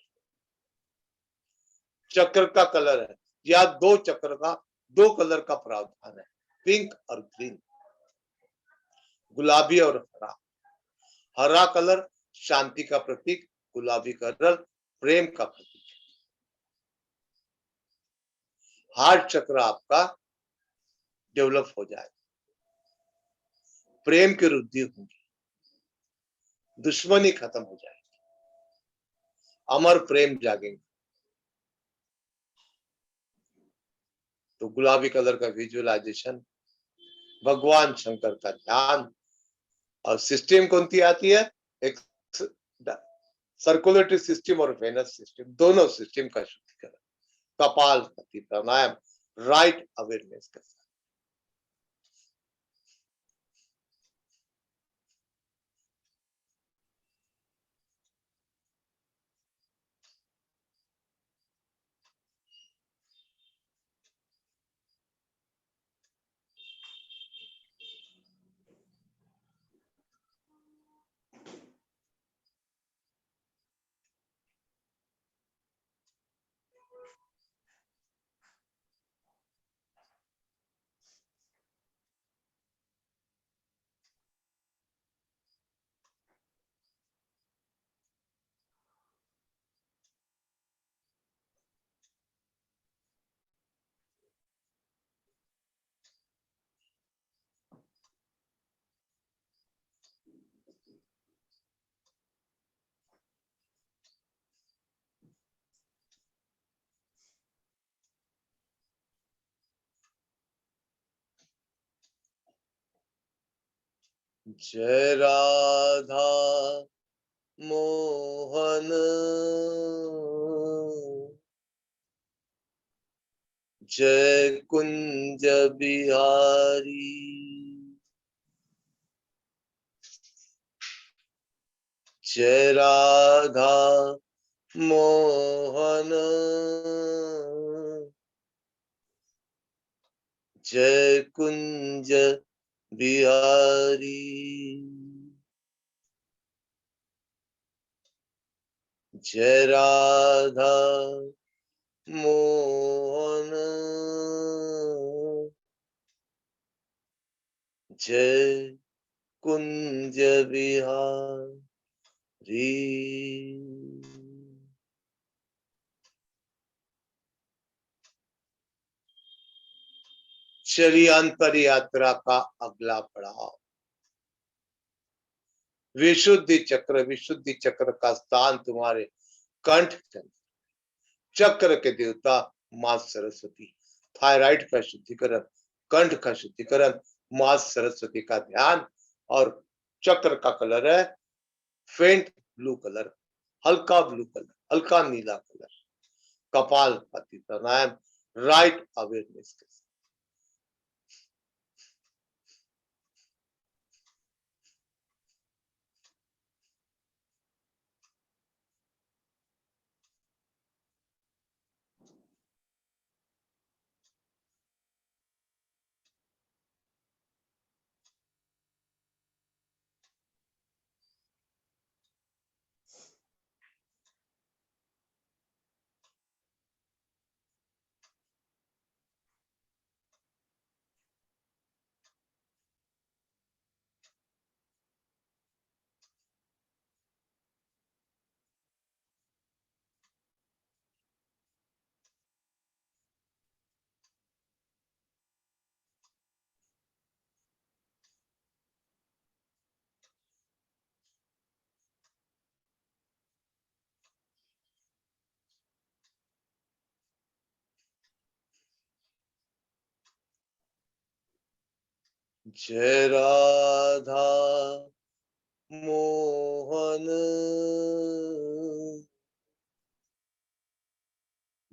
चक्र का कलर है या 2 चक्र का 2 कलर का प्रावधान है, पिंक और ग्रीन, गुलाबी और हरा। हरा कलर शांति का प्रतीक, गुलाबी कलर प्रेम का प्रतीक। हार्ट चक्र आपका डेवलप हो जाएगा, प्रेम की वृद्धि होगी, दुश्मनी खत्म हो जाएगी, अमर प्रेम जागेंगे। तो गुलाबी कलर का विजुअलाइजेशन, भगवान शंकर का ध्यान और सिस्टम कौन सी आती है? सर्कुलेटरी सिस्टम और वेनस सिस्टम, दोनों सिस्टम का शुद्धिकरण कपालभाति प्राणायाम राइट अवेयरनेस के साथ। जय राधा मोहन जय कुंज बिहारी, जय राधा मोहन जय कुंज बिहारी, जय राधा मोहन जय कुंज बिहारी। चलिए अंतर यात्रा का अगला पड़ाव विशुद्धि चक्र का स्थान तुम्हारे कंठ के अंदर, चक्र के देवता मां सरस्वती, थायराइड का शुद्धिकरण, कंठ का शुद्धिकरण, मां सरस्वती का ध्यान, और चक्र का कलर है फेंट ब्लू कलर, हल्का ब्लू कलर, हल्का नीला कलर, कपालभाति प्राणायाम राइट अवेयरनेस के साथ। जय राधा मोहन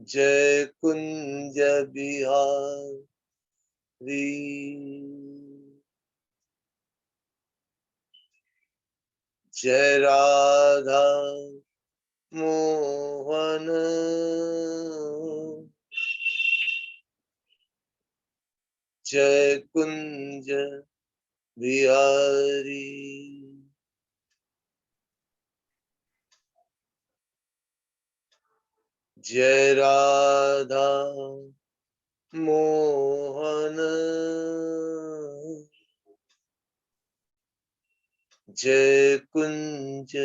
जय कुंज बिहारी, जय राधा मोहन जय कुंज बिहारी, जय राधा मोहन जय कुंज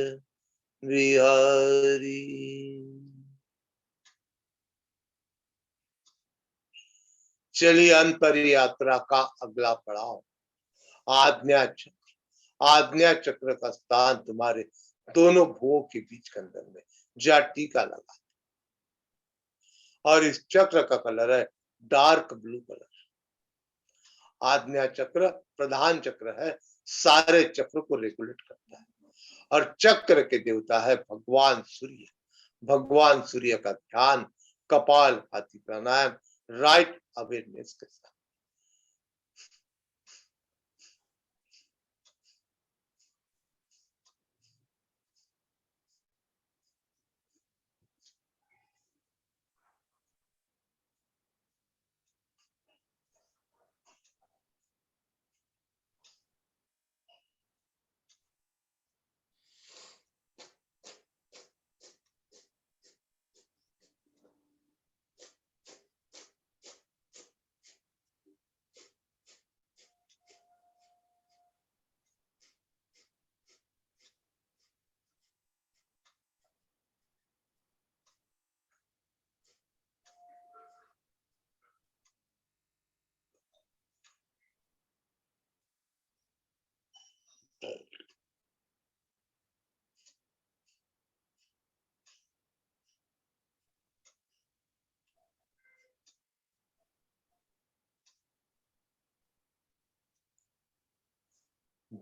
बिहारी। चलिए अंतर यात्रा का अगला पड़ाव आज्ञा चक्र। आज्ञा चक्र का स्थान तुम्हारे दोनों भुवों के बीच के अंदर में, जहाँ टीका लगा, और इस चक्र का कलर है डार्क ब्लू कलर। आज्ञा चक्र प्रधान चक्र है, सारे चक्र को रेगुलेट करता है, और चक्र के देवता है भगवान सूर्य। भगवान सूर्य का ध्यान कपाल भाती प्राणायाम राइट अवेयरनेस के साथ।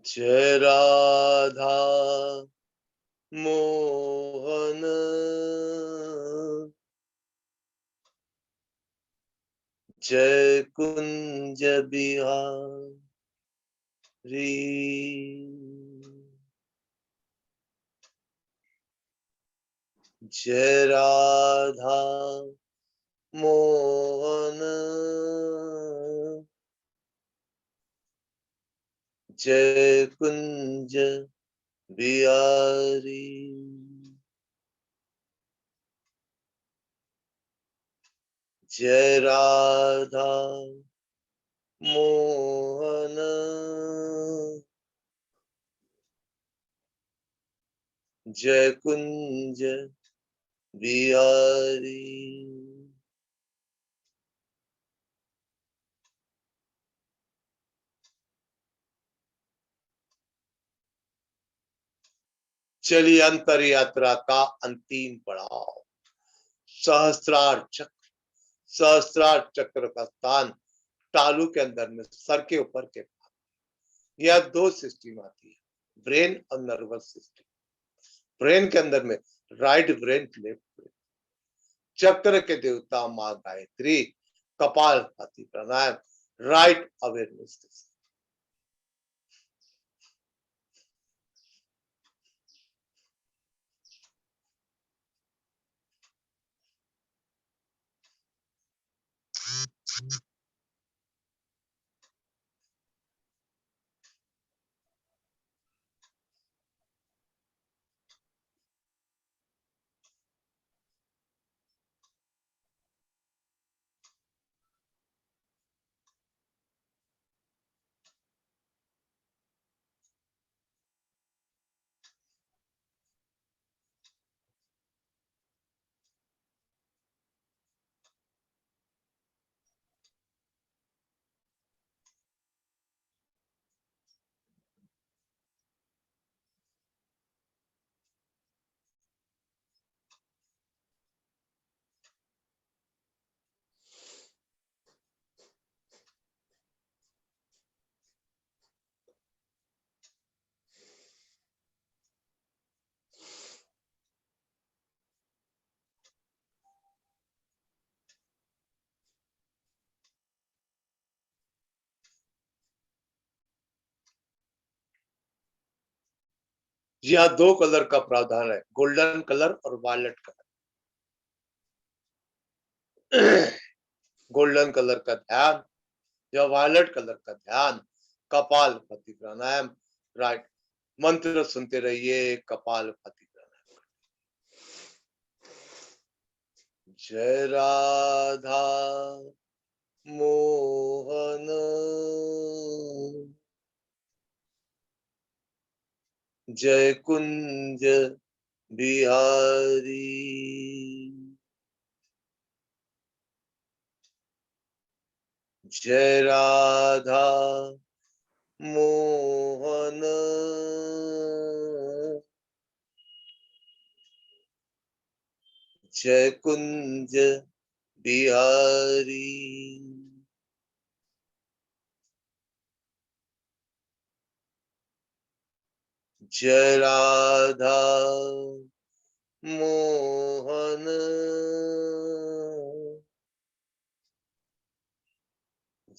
जय राधा मोहन जय कुंज बिहारी। जय राधा मोहन जय कुंज बिहारी। जय राधा मोहन जय कुंज बिहारी। चलिए अंतर यात्रा का अंतिम पड़ाव सहस्त्रार चक्र। सहस्त्रार चक्र का स्थान तालू के अंदर में सर के ऊपर के भाग। यह दो सिस्टम आती है, ब्रेन और नर्वस सिस्टम। ब्रेन के अंदर में राइट ब्रेन लेफ्ट ब्रेन। चक्र के देवता माँ गायत्री कपाल भाती प्राणायाम राइट अवेयरनेस के साथ। यह दो कलर का प्रावधान है, गोल्डन कलर और वायलेट कलर। गोल्डन कलर का ध्यान या वायलेट कलर का ध्यान कपाल भाती प्राणायाम राइट। मंत्र सुनते रहिए कपाल भाती प्राणायाम। जय राधा मोहन जय कुंज बिहारी। जय राधा मोहन जय कुंज बिहारी। जय राधा मोहन,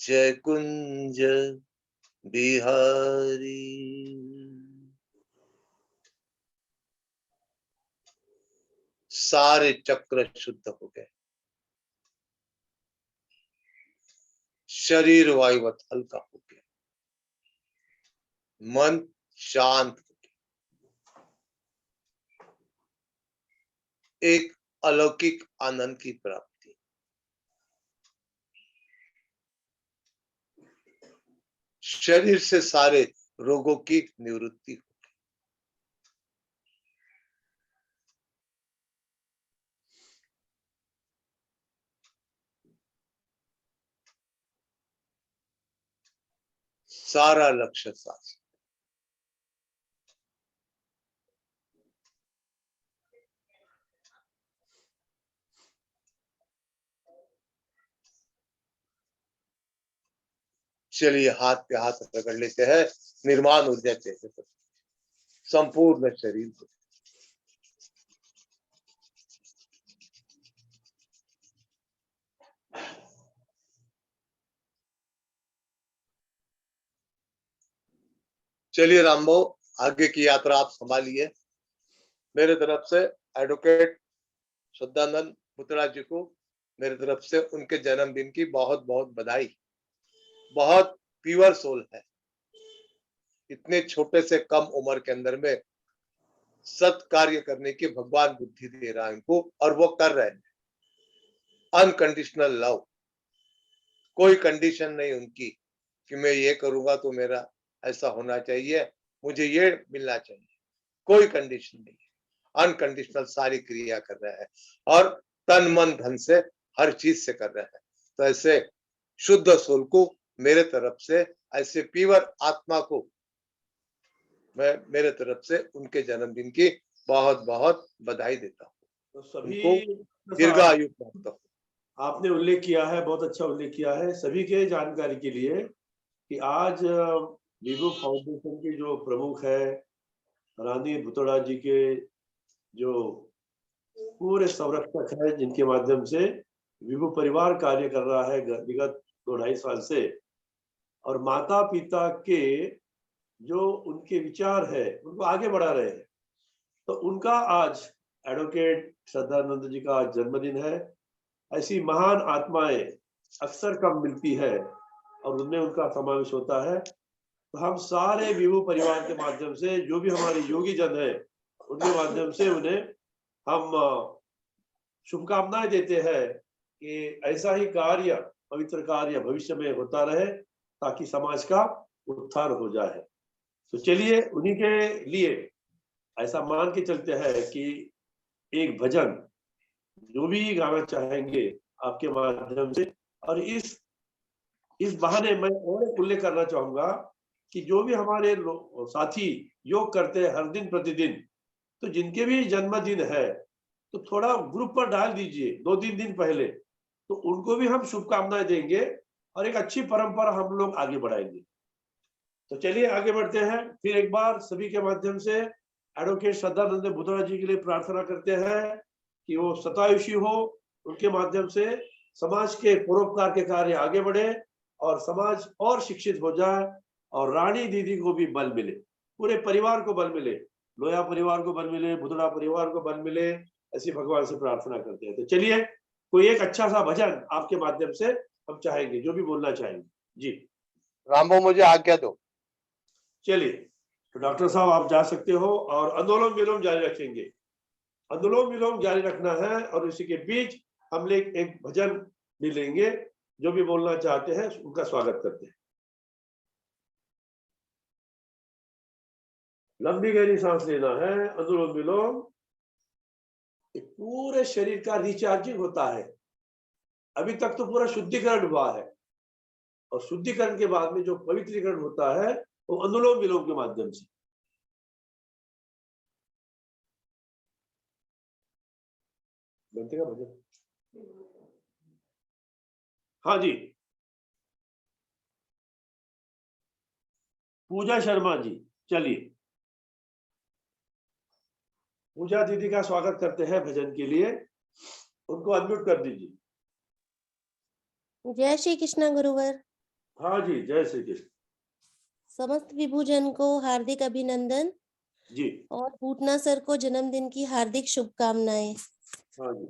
जय कुंज बिहारी। सारे चक्र शुद्ध हो गए, शरीर वायुवत हल्का हो गया, मन शांत हो गया, एक अलौकिक आनंद की प्राप्ति। शरीर से सारे रोगों की निवृत्ति हो गई। सारा लक्ष्य सांस। चलिए हाथ पे हाथ रगड़ लेते हैं, निर्माण ऊर्जा चेहरे पर संपूर्ण शरीर को। चलिए रामबो, आगे की यात्रा आप संभालिए। मेरे तरफ से एडवोकेट श्रद्धानंद बुतड़ा जी को मेरे तरफ से उनके जन्मदिन की बहुत बहुत बधाई। बहुत प्योर सोल है, इतने छोटे से कम उम्र के अंदर में सत कार्य करने की भगवान बुद्धि दे रहा है इनको, और वो कर रहे हैं। अनकंडीशनल लव, कोई कंडीशन नहीं उनकी कि मैं ये करूंगा तो मेरा ऐसा होना चाहिए, मुझे ये मिलना चाहिए, कोई कंडीशन नहीं है। अनकंडीशनल सारी क्रिया कर रहे हैं और तन मन धन से हर चीज से कर रहे हैं। तो ऐसे शुद्ध सोल को मेरे तरफ से, ऐसे प्योर आत्मा को मैं मेरे तरफ से उनके जन्मदिन की बहुत बहुत बधाई देता हूँ। तो सभी उनको दीर्घायु प्राप्त हो। आपने उल्लेख किया है, बहुत अच्छा उल्लेख किया है। सभी के जानकारी के लिए कि आज विभू फाउंडेशन के जो प्रमुख है रानी बुतड़ा जी के जो पूरे संरक्षक है, जिनके माध्यम से विभू परिवार कार्य कर रहा है विगत 2-2.5 साल से, और माता पिता के जो उनके विचार है उनको आगे बढ़ा रहे हैं, तो उनका आज एडवोकेट श्रद्धानंद जी का आज जन्मदिन है। ऐसी महान आत्माएं अक्सर कम मिलती है और उनमें उनका समावेश होता है। तो हम सारे विभू परिवार के माध्यम से जो भी हमारे योगी जन है उनके माध्यम से उन्हें हम शुभकामनाएं देते हैं कि ऐसा ही कार्य, पवित्र कार्य भविष्य में होता रहे ताकि समाज का उत्थान हो जाए। तो चलिए उन्हीं के लिए ऐसा मान के चलते हैं कि एक भजन जो भी गाना चाहेंगे आपके माध्यम से। और इस बहाने मैं और एक उल्लेख करना चाहूंगा कि जो भी हमारे साथी योग करते हैं हर दिन प्रतिदिन, तो जिनके भी जन्मदिन है तो थोड़ा ग्रुप पर डाल दीजिए 2-3 दिन पहले, तो उनको भी हम शुभकामनाएं देंगे और एक अच्छी परंपरा हम लोग आगे बढ़ाएंगे। तो चलिए आगे बढ़ते हैं। फिर एक बार सभी के माध्यम से एडवोकेट श्रद्धानंद बुतड़ा जी के लिए प्रार्थना करते हैं कि वो शतायुषी हो, उनके माध्यम से समाज के परोपकार के कार्य आगे बढ़े और समाज और शिक्षित हो जाए और रानी दीदी को भी बल मिले, पूरे परिवार को बल मिले, लोया परिवार को बल मिले, बुतड़ा परिवार को बल मिले, ऐसी भगवान से प्रार्थना करते हैं। तो चलिए कोई एक अच्छा सा भजन आपके माध्यम से हम चाहेंगे, जो भी बोलना चाहेंगे जी। रामबो, मुझे आज्ञा दो। चलिए, तो डॉक्टर साहब आप जा सकते हो और अनुलोम विलोम जारी रखेंगे। अनुलोम विलोम जारी रखना है और इसी के बीच हम लोग एक भजन भी लेंगे। जो भी बोलना चाहते हैं उनका स्वागत करते हैं। लंबी गहरी सांस लेना है, अनुलोम विलोम। पूरे शरीर का रिचार्जिंग होता है। अभी तक तो पूरा शुद्धिकरण हुआ है और शुद्धिकरण के बाद में जो पवित्रीकरण होता है वो अनुलोम विलोम के माध्यम से। बनते का भजन? हाँ जी, पूजा शर्मा जी, चलिए। पूजा दीदी का स्वागत करते हैं भजन के लिए, उनको अनम्यूट कर दीजिए। जय श्री कृष्ण गुरुवर। हाँ जी, जय श्री कृष्ण समस्त विभूजन को हार्दिक अभिनंदन जी। और पूटना सर को जन्मदिन की हार्दिक शुभकामनाएं। हाँ जी।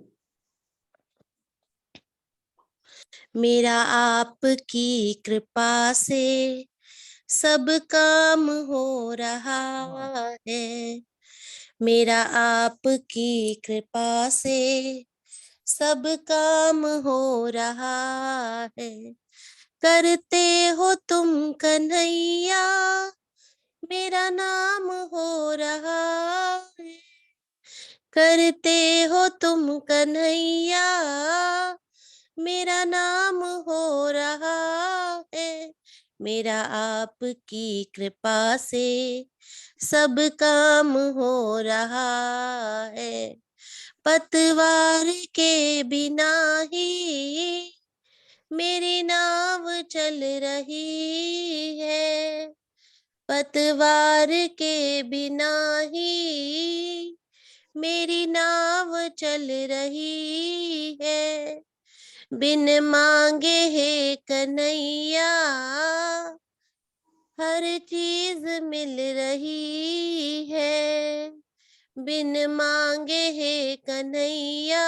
मेरा आपकी कृपा से सब काम हो रहा है, मेरा आपकी कृपा से सब काम हो रहा है। करते हो तुम कन्हैया, मेरा नाम हो रहा है। करते हो तुम कन्हैया, मेरा नाम हो रहा है। मेरा आपकी कृपा से सब काम हो रहा है। पतवार के बिना ही मेरी नाव चल रही है, पतवार के बिना ही मेरी नाव चल रही है। बिन मांगे है कन्हैया, हर चीज मिल रही है। बिन मांगे है कन्हैया,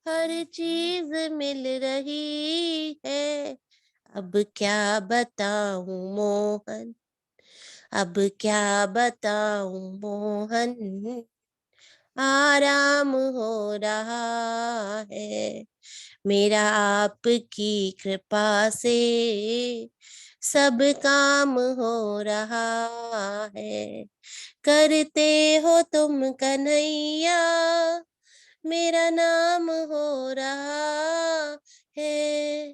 हर चीज मिल रही है। अब क्या बताऊं मोहन, अब क्या बताऊं मोहन, आराम हो रहा है। मेरा आपकी कृपा से सब काम हो रहा है। करते हो तुम कन्हैया, मेरा नाम हो रहा है।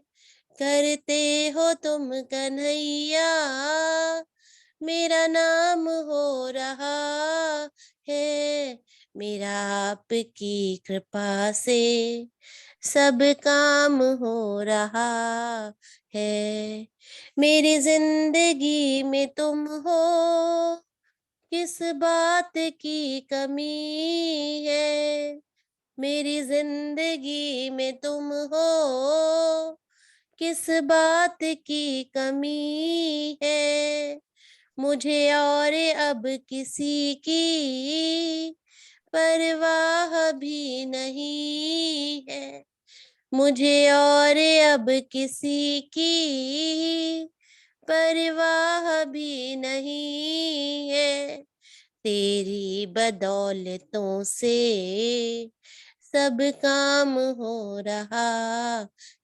करते हो तुम कन्हैया, मेरा नाम हो रहा है। मेरा आपकी कृपा से सब काम हो रहा है। मेरी जिंदगी में तुम हो, किस बात की कमी है। मेरी जिंदगी में तुम हो, किस बात की कमी है। मुझे और अब किसी की परवाह भी नहीं है। मुझे और अब किसी की परवाह भी नहीं है। तेरी बदौलतों से सब काम हो रहा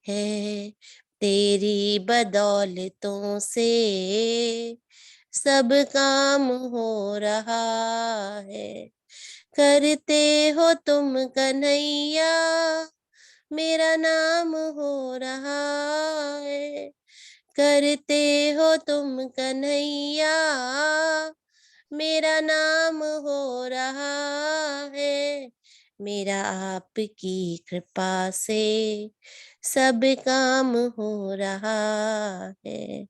है। तेरी बदौलतों से सब काम हो रहा है। करते हो तुम कन्हैया, मेरा नाम हो रहा है। करते हो तुम कन्हैया, मेरा नाम हो रहा है। मेरा आपकी कृपा से सब काम हो रहा है।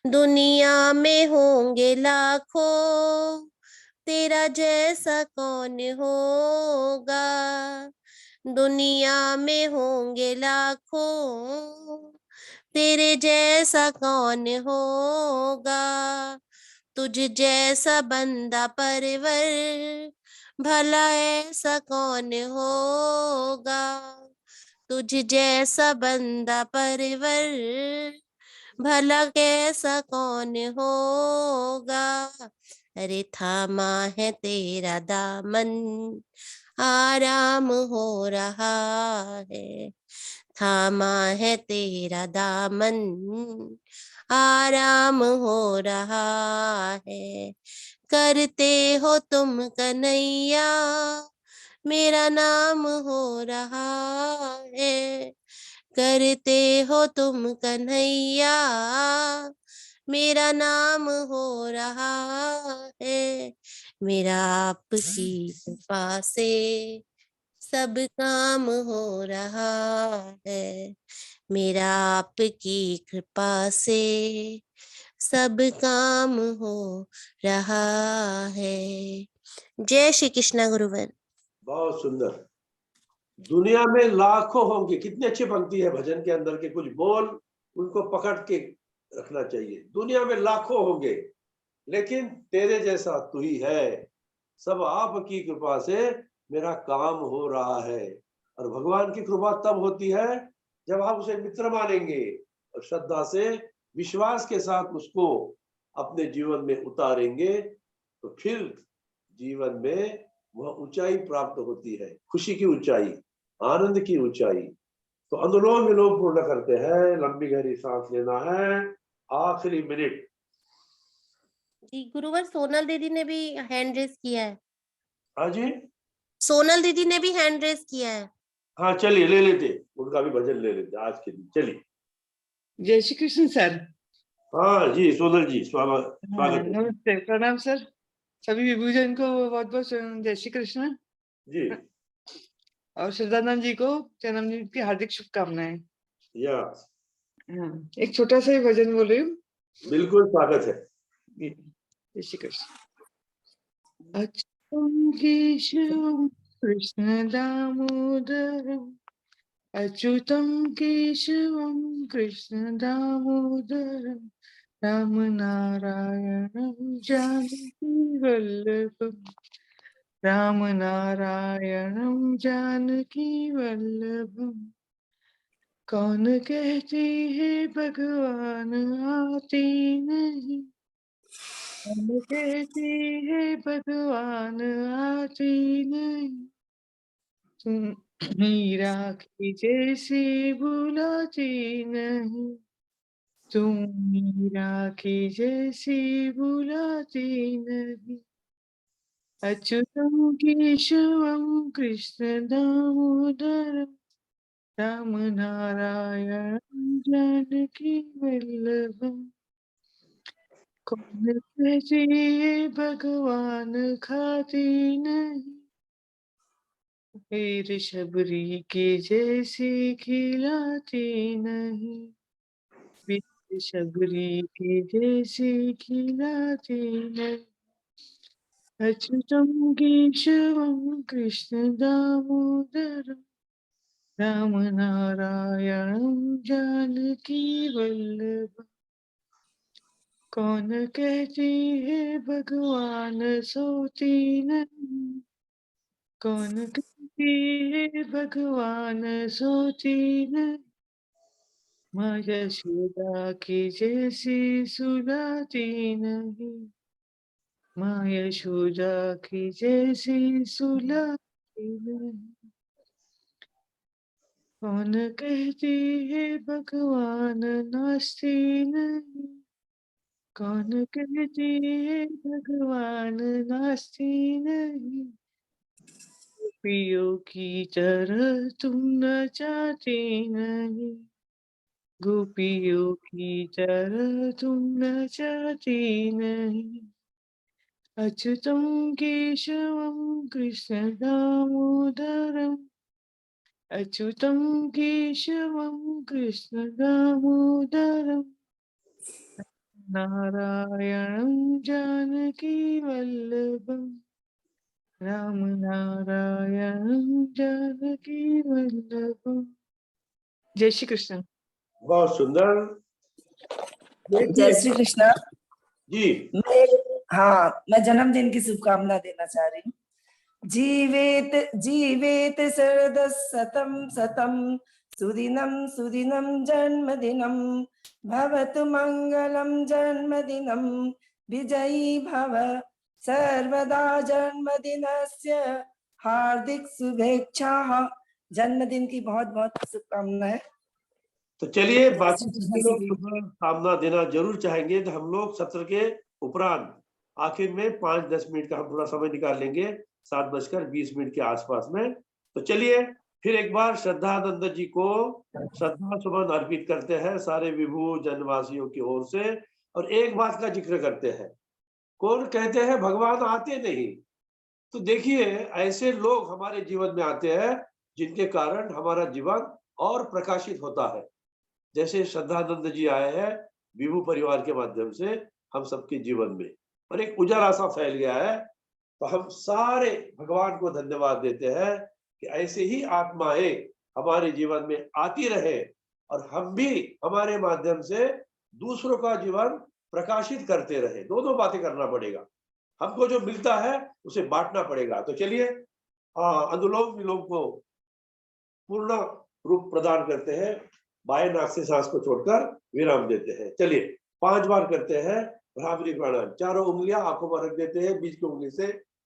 दुनिया में होंगे लाखों, तेरा जैसा कौन होगा। दुनिया में होंगे लाखों, तेरे जैसा कौन होगा। तुझ जैसा बंदा परवर, भला ऐसा कौन होगा। तुझ जैसा बंदा परवर, भला कैसा कौन होगा। अरे थामा है तेरा दामन, आराम हो रहा है। थामा है तेरा दामन, आराम हो रहा है। करते हो तुम कन्हैया, मेरा नाम हो रहा है। करते हो तुम कन्हैया, मेरा नाम हो रहा है। मेरा आपकी कृपा से सब काम हो रहा है। मेरा आपकी कृपा से सब काम हो रहा है। जय श्री कृष्णा गुरुवर। बहुत सुंदर। दुनिया में लाखों होंगे, कितनी अच्छी पंक्ति है भजन के अंदर के कुछ बोल, उनको पकड़ के रखना चाहिए। दुनिया में लाखों होंगे लेकिन तेरे जैसा तू ही है, सब आपकी कृपा से मेरा काम हो रहा है। और भगवान की कृपा तब होती है जब आप उसे मित्र मानेंगे और श्रद्धा से विश्वास के साथ उसको अपने जीवन में उतारेंगे, तो फिर जीवन में वह ऊंचाई प्राप्त होती है, खुशी की ऊंचाई, आनंद की ऊंचाई। तो अनुलोम विलोम पूर्ण करते हैं, लंबी गहरी सांस लेना है, आखिरी मिनट। जी गुरुवर, सोनल दीदी ने भी हैंड रेस किया है। हाँ जी, सोनल दीदी ने भी हैंड रेस किया है। हाँ चलिए ले लेते, उनका भी भजन ले लेते आज के दिन। चलिए। जय श्री कृष्ण सर। हाँ जी सोनल जी, स्वागत है। नमस्ते, प्रणाम सर। सभी विभूजन को बहुत बहुत जय श्री कृष्ण जी और श्रद्धानंद जी को जन्मदिन की हार्दिक शुभकामनाएं। या एक छोटा सा ही भजन बोल रही हूँ। बिल्कुल स्वागत है। जय श्री कृष्ण। अच्युतम केशवम कृष्ण दामोदरम, अच्युतम केशवम कृष्ण दामोदरम, राम नारायणं जानकी वल्लभं, राम नारायणं जानकी वल्लभं। कौन कहती है भगवान आते नहीं, कौन कहती है भगवान आते नहीं, तुम मीरा की जैसी बुलाती नहीं, तुम मीरा की जैसी बुलाती नहीं। अच्युतम केशवम कृष्ण दामोदरम, राम नारायण जानकी वल्लभम। कौन कहती है भगवान खाती नहीं, फिर शबरी के जैसी खिलाती नहीं, फिर शबरी के जैसी खिलाती नहीं। अच्युतम केशवम कृष्ण दामोदरम, राम नारायणं जानकी वल्लभं। कौन कहती है भगवान सोती नहीं, कौन कहती है भगवान सोती नहीं, माँ यशोदा की जैसी सुलाती नहीं, माँ यशोदा की जैसी सुलाती नहीं। कौन कहती है भगवान नास्ती नहीं, कौन कहती है भगवान नास्ती नहीं, गोपियों की तरह तुम न चाहती नहीं, गोपियों की तरह तुम न चाहती नहीं। अच्युतम केशवम कृष्ण दामोदरम, अच्युतम केशवम कृष्ण दामोदरम, नारायणं जानकी वल्लभं, राम नारायणं जानकी वल्लभं। जय श्री कृष्ण। बहुत सुंदर। जय श्री कृष्ण जी मैं जन्मदिन की शुभकामना देना चाह रही हूँ। जीवेत जीवेत शरदः शतं शतं, सुदिनं सुदिनं जन्मदिनं, भवतु मंगलम जन्मदिनं, विजयी भव सर्वदा। जन्मदिनस्य हार्दिक शुभेच्छाः। जन्मदिन की बहुत बहुत शुभकामनाएं। तो चलिए, बाकी लोग शुभकामना देना जरूर चाहेंगे, तो हम लोग सत्र के उपरांत आखिर में 5-10 मिनट का हम थोड़ा समय निकाल लेंगे, 7:20 के आसपास में। तो चलिए फिर एक बार श्रद्धानंद जी को श्रद्धा सुमन अर्पित करते हैं सारे विभू जनवासियों की ओर से। और एक बात का जिक्र करते हैं, कौन कहते हैं भगवान आते नहीं, तो देखिए ऐसे लोग हमारे जीवन में आते हैं जिनके कारण हमारा जीवन और प्रकाशित होता है। जैसे श्रद्धानंद जी आए हैं, विभू परिवार के माध्यम से हम सबके जीवन में, और एक उजाला सा फैल गया है। तो हम सारे भगवान को धन्यवाद देते हैं कि ऐसे ही आत्माएं हमारे जीवन में आती रहे और हम भी हमारे माध्यम से दूसरों का जीवन प्रकाशित करते रहे। दोनों बातें करना पड़ेगा, हमको जो मिलता है उसे बांटना पड़ेगा। तो चलिए अनुलोम विलोम को पूर्ण रूप प्रदान करते हैं, बाएं नाक से सांस को छोड़कर विराम देते हैं। चलिए 5 बार करते हैं भ्रामरी प्राणायाम। चारों उंगलियां आंखों पर रख देते हैं, बीच की उंगली से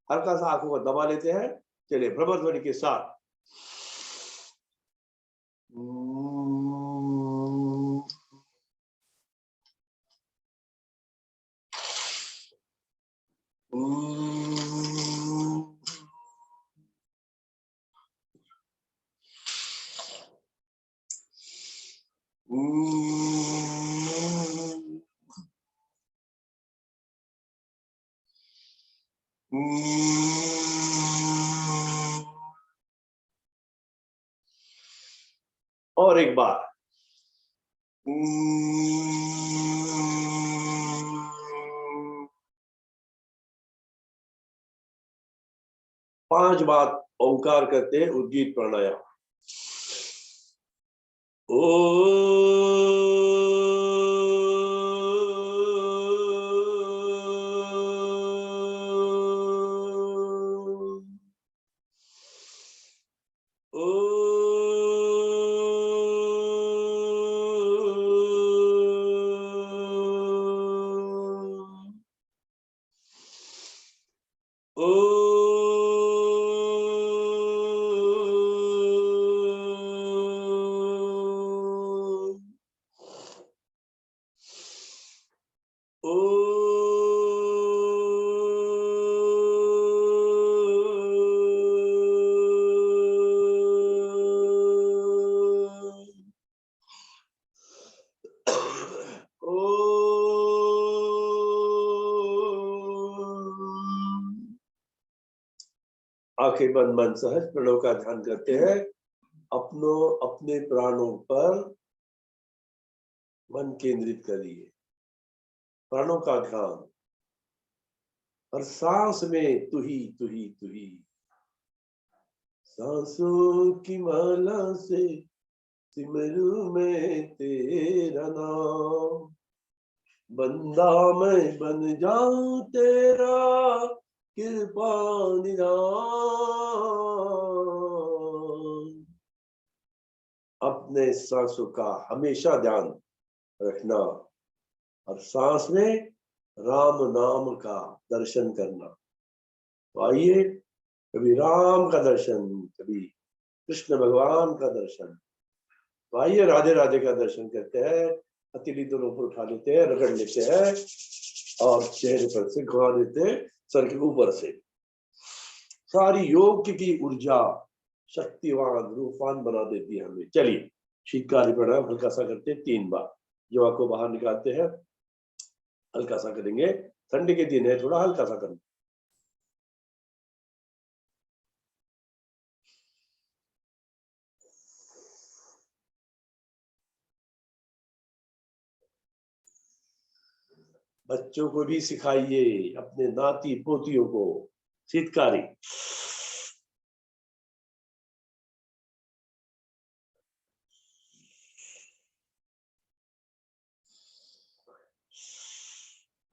हल्का सा आंखों को दबा लेते हैं। चलिए भ्रमर ध्वनि के साथ। और एक बार। 5 बार ओंकार करते हैं उद्गीत प्राणायाम। आंखें बंद मन सहज प्रणव का ध्यान करते हैं। अपने प्राणों पर मन केंद्रित करिए, प्राणों का ध्यान। हर सांस में तू ही तू ही तू ही, सांसों की माला से सिमरू में तेरा नाम, बंदा मैं बन जाऊं तेरा कृपा निधान। अपने सांसों का हमेशा ध्यान रखना और सांस में राम नाम का दर्शन करना। तो आइए कभी राम का दर्शन, कभी कृष्ण भगवान का दर्शन। तो आइए राधे राधे का दर्शन करते हैं। हथेली दोनों पर उठा लेते हैं, रगड़ लेते हैं और चेहरे पर से घुमा देते हैं, सर के ऊपर से। सारी योग की ऊर्जा शक्तिवान रूपवान बना देती है हमें। चलिए शीतकाली प्राणायाम हल्का सा करते हैं 3 बार। जो आपको बाहर निकालते हैं हल्का सा करेंगे, ठंडी के दिन है थोड़ा हल्का सा करेंगे। बच्चों को भी सिखाइए, अपने नाती पोतियों को शीतकारी।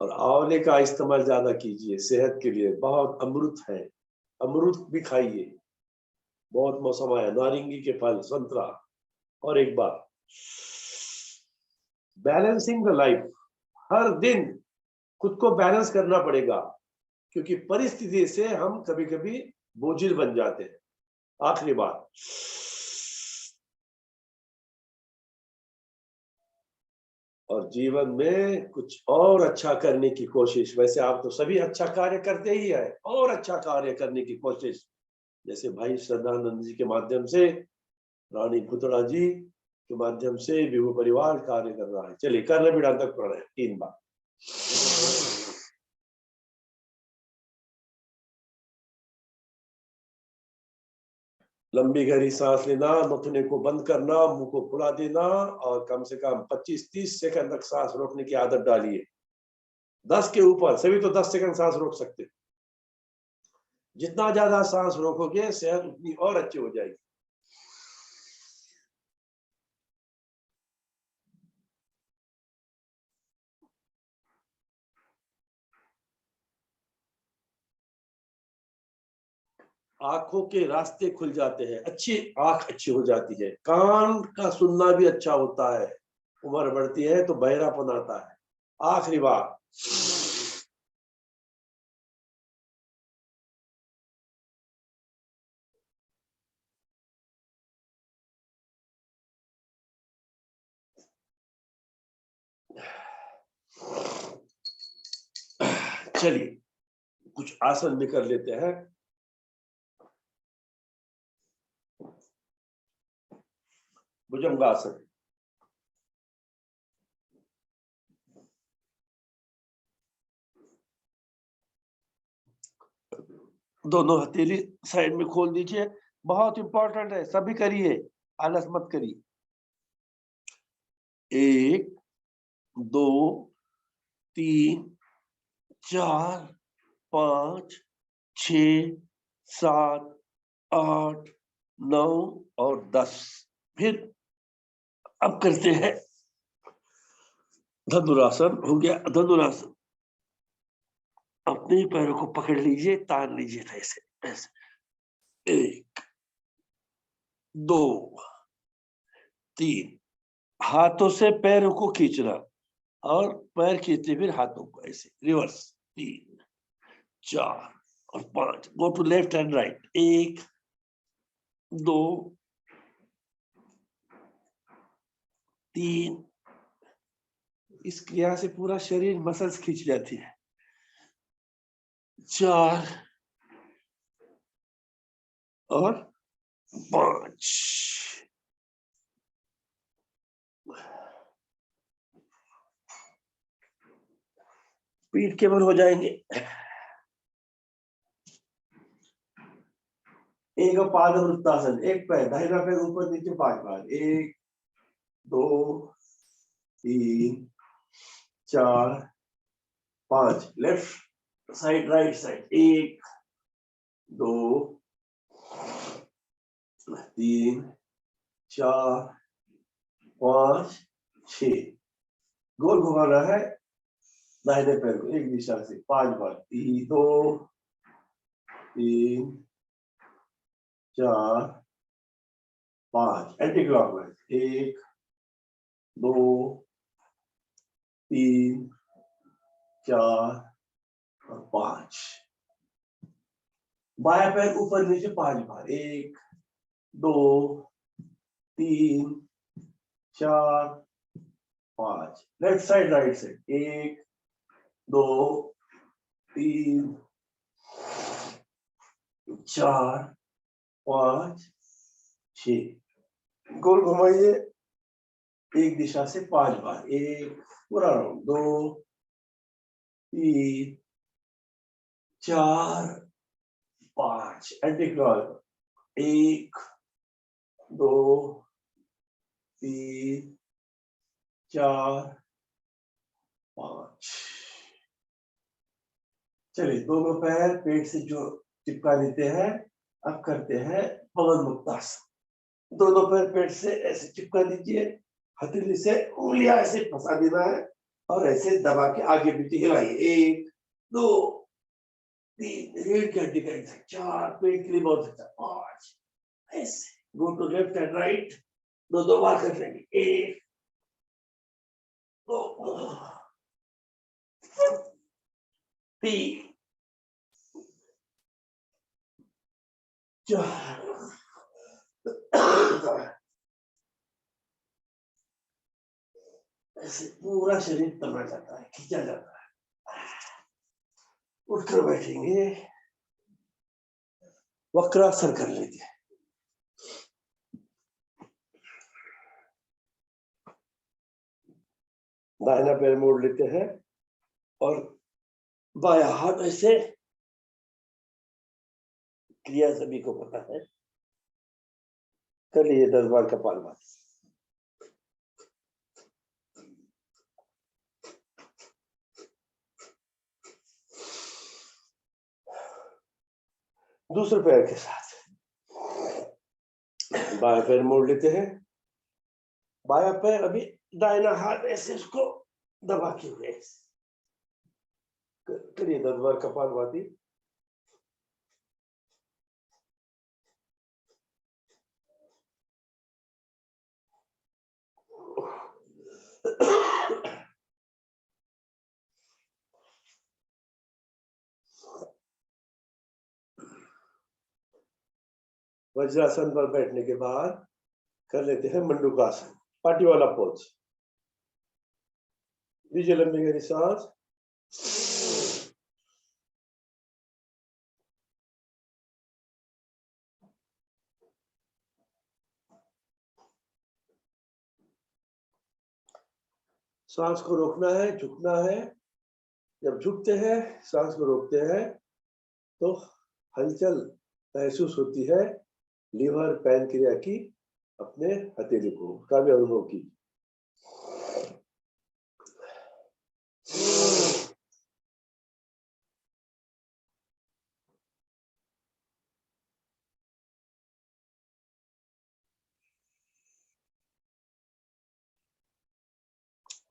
और आंवले का इस्तेमाल ज्यादा कीजिए, सेहत के लिए बहुत अमृत है। अमृत भी खाइए, बहुत मौसम आया, नारंगी के फल, संतरा। और एक बार बैलेंसिंग द लाइफ, हर दिन खुद को बैलेंस करना पड़ेगा, क्योंकि परिस्थिति से हम कभी कभी बोझिल बन जाते हैं। आखिरी बार और जीवन में कुछ और अच्छा करने की कोशिश। वैसे आप तो सभी अच्छा कार्य करते ही है, और अच्छा कार्य करने की कोशिश, जैसे भाई श्रद्धानंद जी के माध्यम से, रानी पुतड़ा जी के माध्यम से विभू परिवार कार्य कर रहा है। चलिए कर्ण विडांतक प्राणायाम 3 बार। लंबी गहरी सांस लेना, नथुने को बंद करना, मुंह को फुला देना और कम से कम 25-30 सेकंड तक सांस रोकने की आदत डालिए। 10 के ऊपर सभी तो 10 सेकंड सांस रोक सकते। जितना ज्यादा सांस रोकोगे सेहत उतनी और अच्छी हो जाएगी। आंखों के रास्ते खुल जाते हैं, अच्छी आंख अच्छी हो जाती है, कान का सुनना भी अच्छा होता है। उम्र बढ़ती है तो बहरापन आता है। आखिरी बार चलिए कुछ आसन भी कर लेते हैं। भुजंगासन, दोनों हथेली साइड में खोल दीजिए। बहुत इंपॉर्टेंट है, सभी करिए, आलस मत करिए। 1 2 3 4 5 6 7 8 9 और 10। फिर अब करते हैं धनुरासन। हो गया धनुरासन। अपने पैरों को पकड़ लीजिए, तान लीजिए ऐसे ऐसे। 1 2 3, हाथों से पैरों को खींचना और पैर खींचते फिर हाथों को ऐसे रिवर्स। 3 4 और 5। Go to left and right. 1 2 3। इस क्रिया से पूरा शरीर मसल्स खींच जाती है। 4 और 5। पीठ के बल हो जाएंगे। एक पाद वृत्तासन, एक पैर दाहिना पैर ऊपर नीचे 5 बार। 1 2 3 4 5। Left side right side. 1 2 3 4 5 6। गोल घुमाना है दाहिने पैर को एक दिशा से 5 बार। 2 3 4 5। Anti clockwise. 1 2 3 4 और 5। बाया पैर ऊपर नीचे 5 बार। 1 2 3 4 5। Left side right side. 1 2 3 4 5 6। गोल घुमाइए एक दिशा से 5 बार। 1 पूरा राउंड। 2 3 4 5। Anti clock. 1 2 3 4 5। चलिए दोनों पैर पेट से जो चिपका देते हैं। अब करते हैं पवन मुक्तासन। दोनों पैर पेट से ऐसे चिपका दीजिए। हथेली से उंगलियां ऐसे फंसा देना है और ऐसे दबा के आगे पीछे हिलाइए। 1 2 3 रीढ़ की हड्डी का 4 पेट के लिए बहुत अच्छा। 5 ऐसे। Go to left and right. दो बार कर लेंगे। 1 2 3 4। ऐसे पूरा शरीर तना जाता है, खींचा जाता है। उठकर बैठेंगे, वक्रासन कर लीजिए। दाहिना पैर मोड़ लेते हैं और बाया हाथ ऐसे। क्रिया सभी को पता है। कर लीजिए 10 बार कपालभाति। दूसरे पैर के साथ बायां पैर मोड़ लेते हैं। बायां पैर अभी दाहिना हाथ ऐसे उसको दबा के हुए करिए 10 बार कपालभाति। वज्रासन पर बैठने के बाद कर लेते हैं मंडूकासन, पार्टी वाला पोज। लीजिए लंबी गहरी सांस। सांस को रोकना है, झुकना है। जब झुकते हैं, सांस को रोकते हैं तो हलचल महसूस होती है लीवर पैनक्रिया की, अपने हथेली को का भी अनुभव की।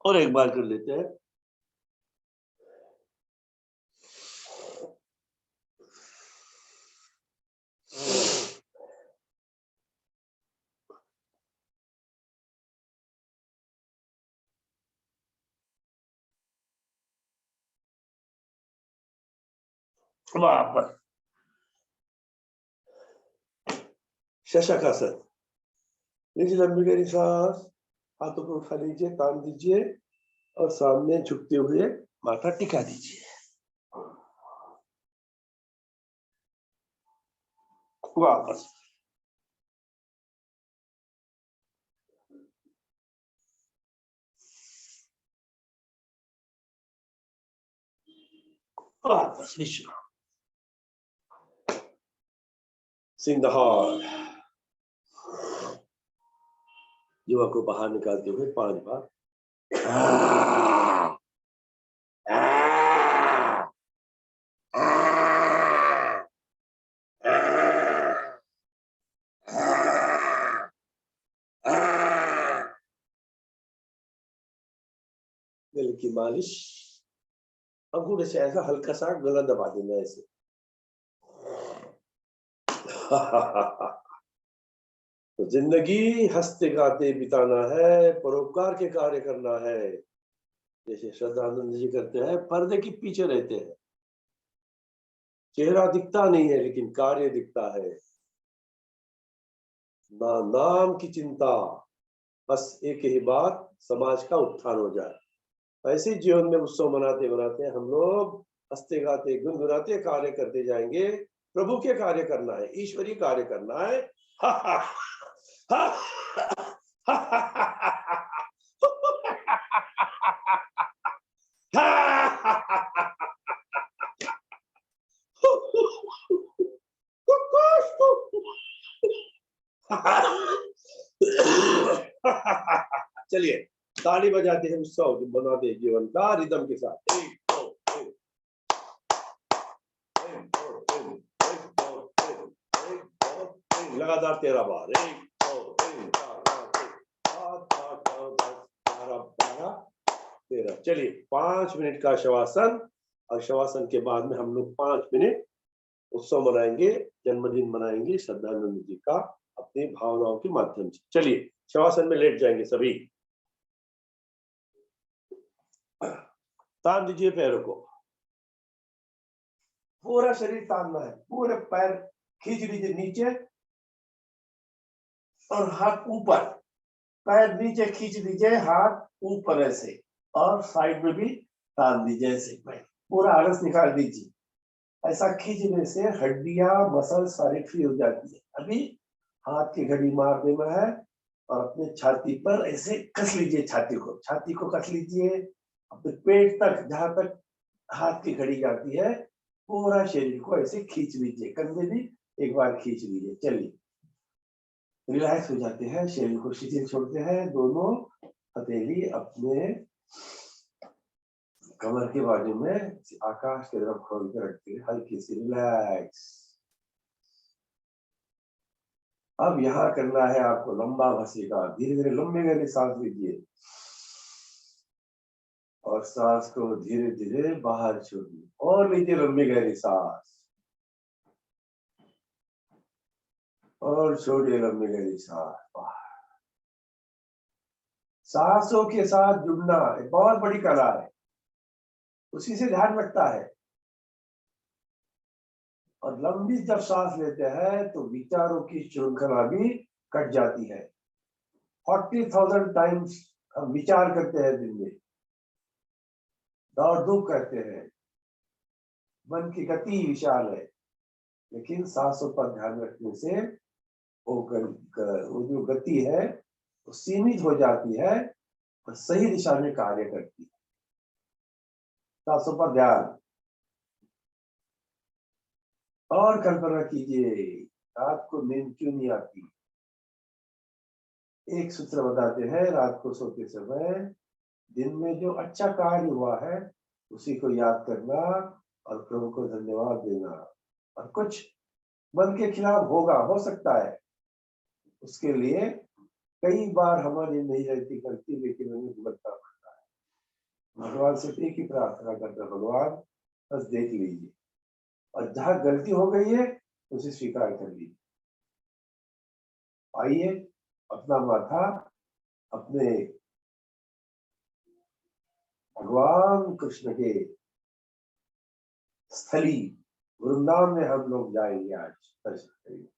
और एक बार कर लेते हैं। वापस शशकासन। लीजिए लंबी गहरी सांस, हाथों को उठा लीजिए, तान दीजिए और सामने झुकते हुए माथा टिका दीजिए। वापस वापस विश्राम। सिंहहार। युवा को बाहर निकालते हुए 5 बार। गले की मालिश, अंगूठे से ऐसा हल्का सा गला दबा देना ऐसे। तो जिंदगी हंसते गाते बिताना है, परोपकार के कार्य करना है। जैसे श्रद्धानंद जी करते हैं, पर्दे के पीछे रहते हैं, चेहरा दिखता नहीं है लेकिन कार्य दिखता है। ना नाम की चिंता, बस एक ही बात, समाज का उत्थान हो जाए। ऐसे जीवन में उत्सव मनाते मनाते हम लोग हंसते गाते गुनगुनाते कार्य करते जाएंगे। प्रभु के कार्य करना है, ईश्वरीय कार्य करना है। चलिए ताली बजाते हैं, उत्सव बनाते हैं जीवन का रिदम के साथ। 1 2 3 लगातार 13 बार। 1 2 3 4 5 6 7 8 9 10 11 12 13। चलिए 5 मिनट का शवासन, और शवासन के बाद में हम लोग 5 मिनट उत्सव मनाएंगे, जन्मदिन मनाएंगे श्रद्धानंद जी का अपनी भावनाओं के माध्यम से। चलिए शवासन में लेट जाएंगे सभी। तान दीजिए पैरों को, पूरा शरीर तानना है, पूरे पैर खींच लीजिए नीचे और हाथ ऊपर। पैर नीचे खींच लीजिए, हाथ ऊपर ऐसे, और साइड में भी तान दीजिए ऐसे। पैर पूरा आलस निकाल दीजिए। ऐसा खींचने से हड्डियां मसल सारी फ्री हो जाती है। अभी हाथ की घड़ी मारने में है, और अपने छाती पर ऐसे कस लीजिए, छाती को कस लीजिए अपने पेट तक, जहां तक हाथ की घड़ी जाती है पूरा शरीर को ऐसे खींच लीजिए। कंधे भी एक बार खींच लीजिए। चलिए रिलैक्स हो जाते हैं, शरीर को शिथिल छोड़ते हैं, दोनों हथेली अपने कमर के बाजू में आकाश की तरफ खोल के रखते हैं, हल्की सी रिलैक्स। अब यहाँ करना है आपको लंबा भस्त्रिका, धीरे धीरे लंबी गहरी सांस लीजिए और सांस को धीरे धीरे बाहर छोड़िए और लीजिए लंबी गहरी सांस और छोड़िए लंबी गहरी सांस बाहर। सांसों के साथ जुड़ना एक बहुत बड़ी कला है, उसी से ध्यान रखता है। और लंबी जब सांस लेते हैं तो विचारों की श्रृंखला भी कट जाती है। 40,000 टाइम्स हम विचार करते हैं दिन में, दौड़ धूप करते हैं, मन की गति विशाल है, लेकिन सांसों पर ध्यान रखने से वो जो गति है वो सीमित हो जाती है और सही दिशा में कार्य करती है। सांसों पर ध्यान। और कल्पना कीजिए रात को नींद क्यों नहीं आती। एक सूत्र बताते हैं, रात को सोते समय दिन में जो अच्छा कार्य हुआ है उसी को याद करना और प्रभु को धन्यवाद देना। और कुछ मन के खिलाफ होगा, हो सकता है, उसके लिए कई बार हमारी नहीं रहती करती, लेकिन हमें भुगतना पड़ता है। भगवान से एक ही प्रार्थना करता, भगवान बस देख लीजिए, और जहां गलती हो गई है उसे स्वीकार कर लीजिए। आइए अपना माथा अपने भगवान कृष्ण के स्थली वृंदावन में हम लोग जाएंगे, आज दर्शन करेंगे।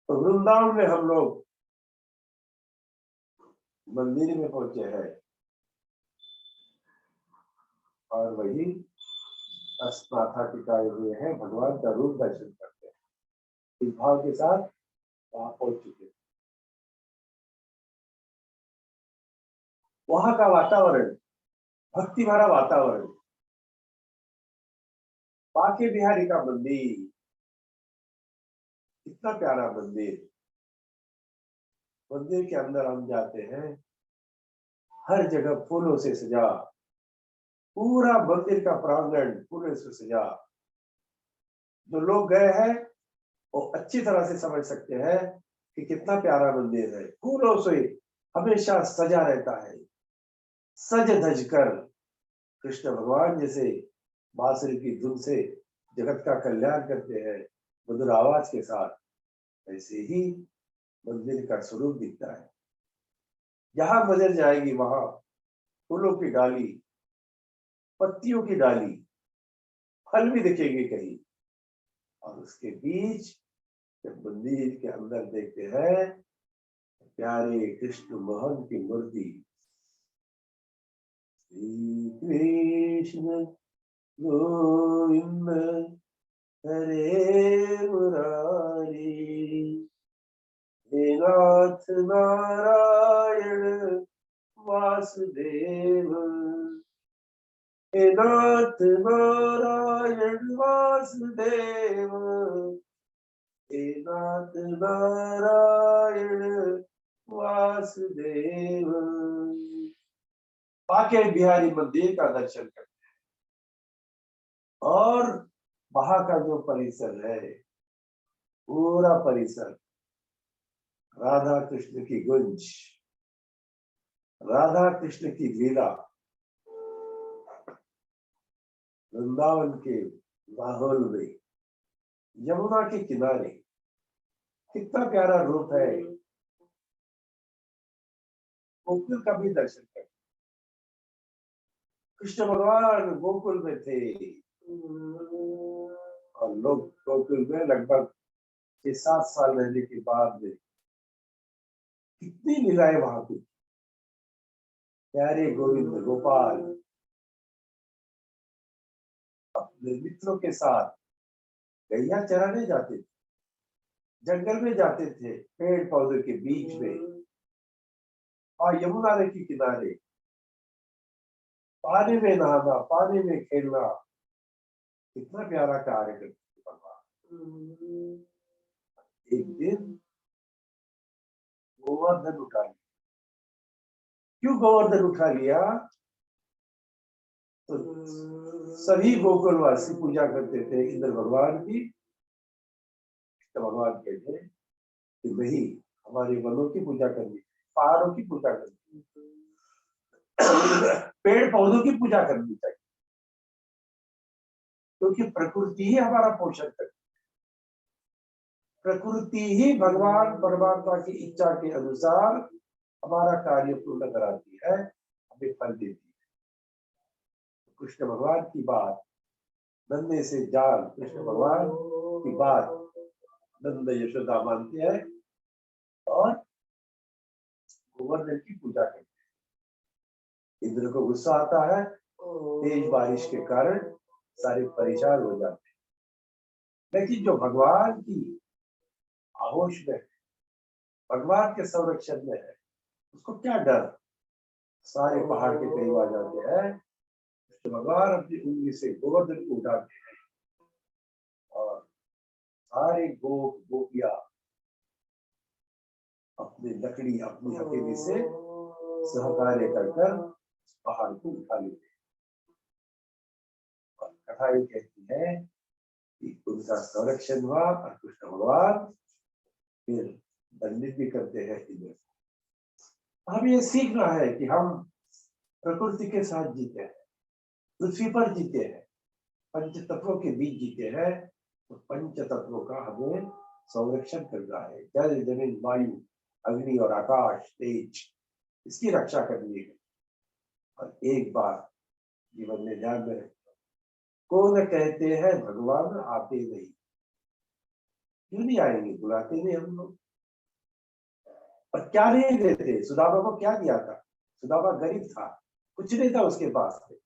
तो वृंदावन में हम लोग मंदिर में पहुंचे हैं और वही माथा टिकाए हुए हैं, भगवान का रूप दर्शन करते हैं। इस भाव के साथ वहां पहुंच चुके। वहां का वातावरण भक्ति भरा वातावरण, बांके बिहारी का मंदिर, इतना प्यारा मंदिर। मंदिर के अंदर हम जाते हैं, हर जगह फूलों से सजा, पूरा मंदिर का प्रांगण फूलों से सजा। जो लोग गए हैं वो अच्छी तरह से समझ सकते हैं कि कितना प्यारा मंदिर है। फूलों से हमेशा सजा रहता है, सज धज कर कृष्ण भगवान जैसे बांसुरी की धुन से जगत का कल्याण करते हैं मधुर आवाज के साथ, ऐसे ही मंदिर का स्वरूप दिखता है। जहां नजर जाएगी वहां फूलों की डाली, पत्तियों की डाली, फल भी दिखेंगे कहीं, और उसके बीच जब मंदिर के अंदर देखते हैं प्यारे कृष्ण मोहन की मूर्ति। श्री कृष्ण गोविंद हरे मुरारी, हे नाथ नारायण वासुदेव, हे नाथ नारायण वासुदेव, हे नाथ नारायण वासुदेव। बांके बिहारी मंदिर का दर्शन करते हैं और वहां का जो परिसर है, पूरा परिसर राधा कृष्ण की गुंज, राधा कृष्ण की लीला, वृंदावन के माहौल में, यमुना के किनारे, कितना प्यारा रूप है। गोकुल का भी दर्शन कर, कृष्ण भगवान गोकुल में थे और लोग गोकुल में लगभग 6-7 साल रहने के बाद में कितनी लीलाएं वहां की। प्यारे गोविंद गोपाल अपने मित्रों के साथ गैया चराने जाते थे, जंगल में जाते थे, पेड़ पौधे के बीच में, और यमुना नदी के किनारे पानी में नहाना, पानी में खेलना, कितना प्यारा कार्य करते थे भगवान। एक दिन गोवर्धन उठा लिया। क्यों गोवर्धन उठा लिया? तो सभी गोकुलवासी पूजा करते थे इंद्र भगवान की। तो भगवान कहते कि नहीं, हमारे वनों की पूजा करनी, पहाड़ों की पूजा करनी, पेड़ पौधों की पूजा करनी चाहिए, क्योंकि प्रकृति ही हमारा पोषण करती है। प्रकृति ही भगवान परमात्मा की इच्छा के अनुसार हमारा कार्य पूर्ण कराती है, हमें फल देती है। कृष्ण भगवान की बात नन्हे से जान, कृष्ण भगवान की बात नंद यशोदा मानते हैं और गोवर्धन की पूजा करते हैं। इंद्र को गुस्सा आता है, तेज बारिश के कारण सारे परेशान हो जाते हैं। लेकिन जो भगवान की आहोश में है, भगवान के संरक्षण में है, उसको क्या डर? सारे पहाड़ के करीब आ जाते हैं, तो भगवान अपनी उंगली से गोवर्धन को उठाते हैं और सारे गोपियां अपनी लकड़ी, अपनी हथेली से सहकार्य कर पहाड़ को उठा लेते हैं। और कथा ये कहती है कि उनका संरक्षण हुआ और कृष्ण भगवान फिर दंडित भी करते हैं इंद्र को। हमें ये सीखना है कि हम प्रकृति के साथ जीते हैं, पृथ्वी पर जीते हैं, पंच तत्वों के बीच जीते हैं, तो पंच तत्वों का हमें संरक्षण करना है। जल, जमीन, वायु, अग्नि और आकाश, तेज, इसकी रक्षा करनी है। और एक बात जीवन में ध्यान में रखना, कौन कहते हैं भगवान आते नहीं? क्यों नहीं आएंगे? बुलाते नहीं हम लोग। और क्या नहीं देते? सुदामा को क्या दिया था? सुदामा गरीब था, कुछ नहीं था उसके पास में।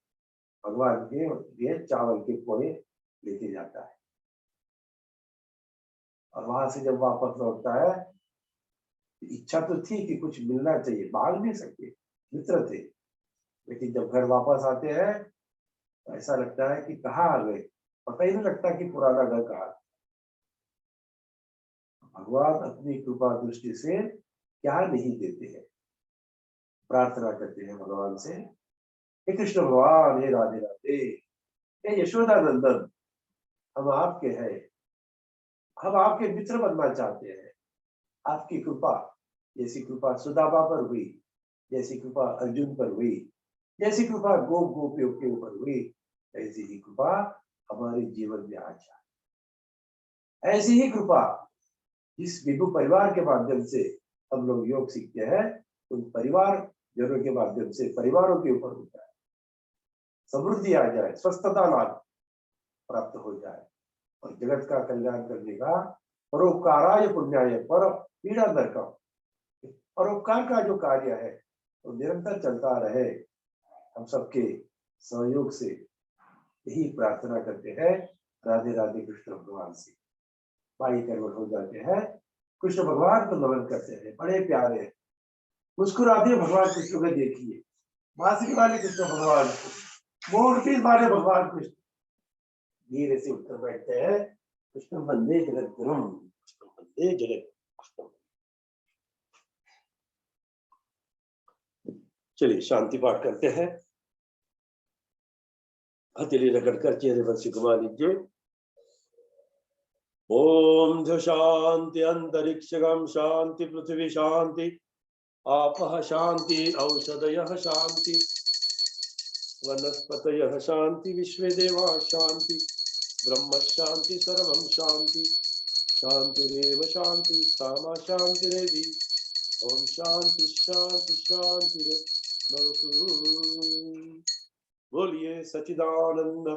भगवान के लिए चावल के पोहे लेके जाता है और वहां से जब वापस लौटता है, इच्छा तो थी कि कुछ मिलना चाहिए, मांग नहीं सकते, मित्र थे, लेकिन जब घर वापस आते हैं तो ऐसा लगता है कि कहाँ आ गए, पता ही नहीं लगता कि पुराना घर कहाँ। भगवान अपनी कृपा दृष्टि से क्या नहीं देते हैं, प्रार्थना करते हैं भगवान से, हे कृष्ण भगवान, हे राधे राधे, हे यशोदा नंदन, हम आपके हैं, हम आपके मित्र बनना चाहते हैं। आपकी कृपा, जैसी कृपा सुदामा पर हुई, जैसी कृपा अर्जुन पर हुई, जैसी कृपा गोपियों के ऊपर हुई, ऐसी ही कृपा हमारे जीवन में आ जाए। ऐसी ही कृपा जिस विभु परिवार के माध्यम से हम लोग योग सीखते हैं, उन परिवार जनों के माध्यम से परिवारों के ऊपर हो जाए, समृद्धि आ जाए, स्वस्थता लाभ प्राप्त हो जाए और जगत का कल्याण करने का परोपकाराय पुण्याय पर पीड़ा नरकम, परोपकार का जो कार्य है वो निरंतर चलता रहे। हम सबके सहयोग से यही प्रार्थना करते हैं। राधे राधे कृष्ण भगवान से भाई करवट हो जाते हैं, कृष्ण भगवान को नमन करते हैं, बड़े प्यारे हैं, मुस्कुराते भगवान कृष्ण को देखिए, बांसुरी वाले कृष्ण भगवान को, मूर्ति वाले भगवान कृष्ण। धीरे से उत्तर बैठते हैं, कृष्ण वंदे जगत गुरुम, कृष्ण वंदे जगत गुरुम। चलिए शांति पाठ करते हैं। हथेली रगड़कर चेहरे पर सिकुमा लीजिए। ओम ध शांति अंतरिक्षगम शांति पृथ्वी शांति आपः शांति औषधयः शांति वनस्पतयः शांति विश्वे देवा शांति ब्रह्म शांति सर्वं शांति शांतिरेव शांति सामा शांतिरेधि। ओम शांति शांति शांति भवतु। बोलिए सच्चिदानंद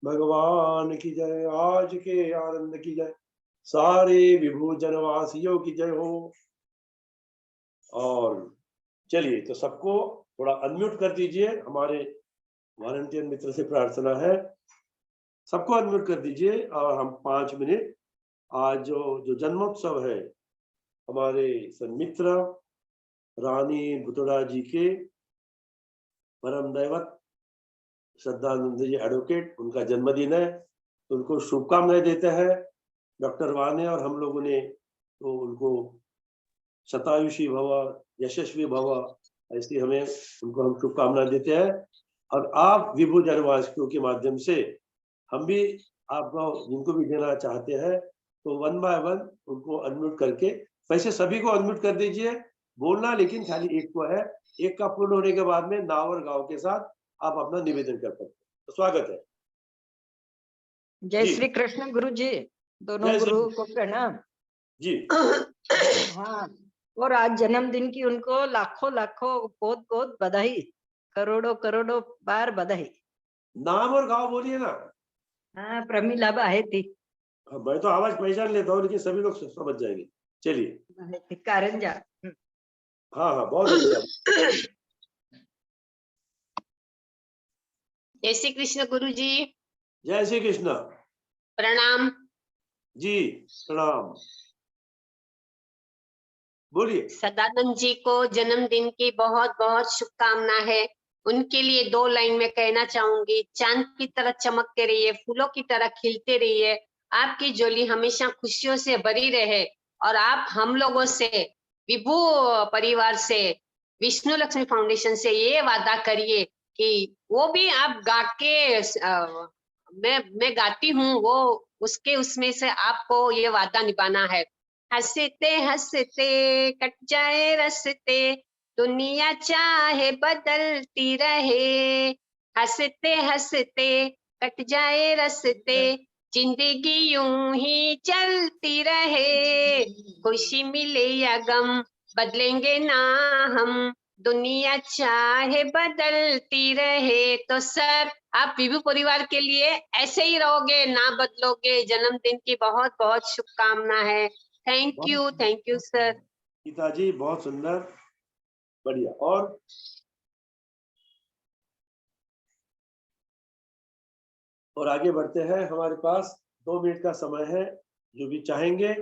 भगवान की जय। आज के आनंद की जय। सारे विभूजन वासियों की जय हो। और चलिए तो सबको थोड़ा अनम्यूट कर दीजिए। हमारे वॉलंटियर मित्र से प्रार्थना है, सबको अनम्यूट कर दीजिए और हम 5 मिनट आज जो जन्मोत्सव है हमारे सन्मित्र रानी बुतड़ा जी के परम दैवत श्रद्धानंद जी एडवोकेट, उनका जन्मदिन है, तो उनको शुभकामनाएं देते हैं। डॉक्टर वाने और हम लोगों ने तो उनको शतायुषी भव, यशस्वी भव, ऐसी हमें उनको हम शुभकामना देते हैं। और आप विभू जनवासियों के माध्यम से हम भी आपको जिनको भी देना चाहते हैं तो 1 बाय 1 उनको अनम्यूट करके, वैसे सभी को अनम्यूट कर दीजिए, बोलना लेकिन खाली एक को है। एक का पूर्ण होने के बाद में नाम और गांव के साथ आप अपना निवेदन कर सकते हैं। तो स्वागत है। जय जी। श्री कृष्ण गुरु जी, दोनों जय श्री गुरु को प्रणाम। जी। हाँ, और आज जन्मदिन की उनको लाखों लाखों बहुत बहुत बधाई, करोड़ों करोड़ों बार बधाई। नाम और गांव बोलिए ना। हाँ, प्रमिला आहे थी, मैं तो आवाज पहचान लेता हूँ लेकिन सभी लोग समझ जाएंगे। चलिए। कारंजा। हाँ हाँ, बहुत अच्छा। जय श्री कृष्ण गुरु जी, जय श्री कृष्ण प्रणाम। जी, प्रणाम। बोलिए। सदानंद जी को जन्मदिन की बहुत बहुत शुभकामना है। उनके लिए 2 लाइन में कहना चाहूंगी, चांद की तरह चमकते रहिए, फूलों की तरह खिलते रहिए, आपकी झोली हमेशा खुशियों से भरी रहे और आप हम लोगों से, विभू परिवार से, विष्णु लक्ष्मी फाउंडेशन से ये वादा करिए कि वो भी आप गा के मैं गाती हूँ, वो उसके उसमें से आपको ये वादा निभाना है। हंसते हंसते कट जाए रस्ते, दुनिया चाहे बदलती रहे। हंसते हंसते कट जाए रस्ते, जिंदगी यूं ही चलती रहे। खुशी मिले या गम बदलेंगे ना हम, दुनिया चाहे बदलती रहे। तो सर, आप विभू परिवार के लिए ऐसे ही रहोगे, ना बदलोगे। जन्मदिन की बहुत बहुत शुभकामना है। Thank you sir. पिताजी बहुत सुंदर, बढ़िया। और आगे बढ़ते हैं। हमारे पास 2 मिनट का समय है। जो भी चाहेंगे,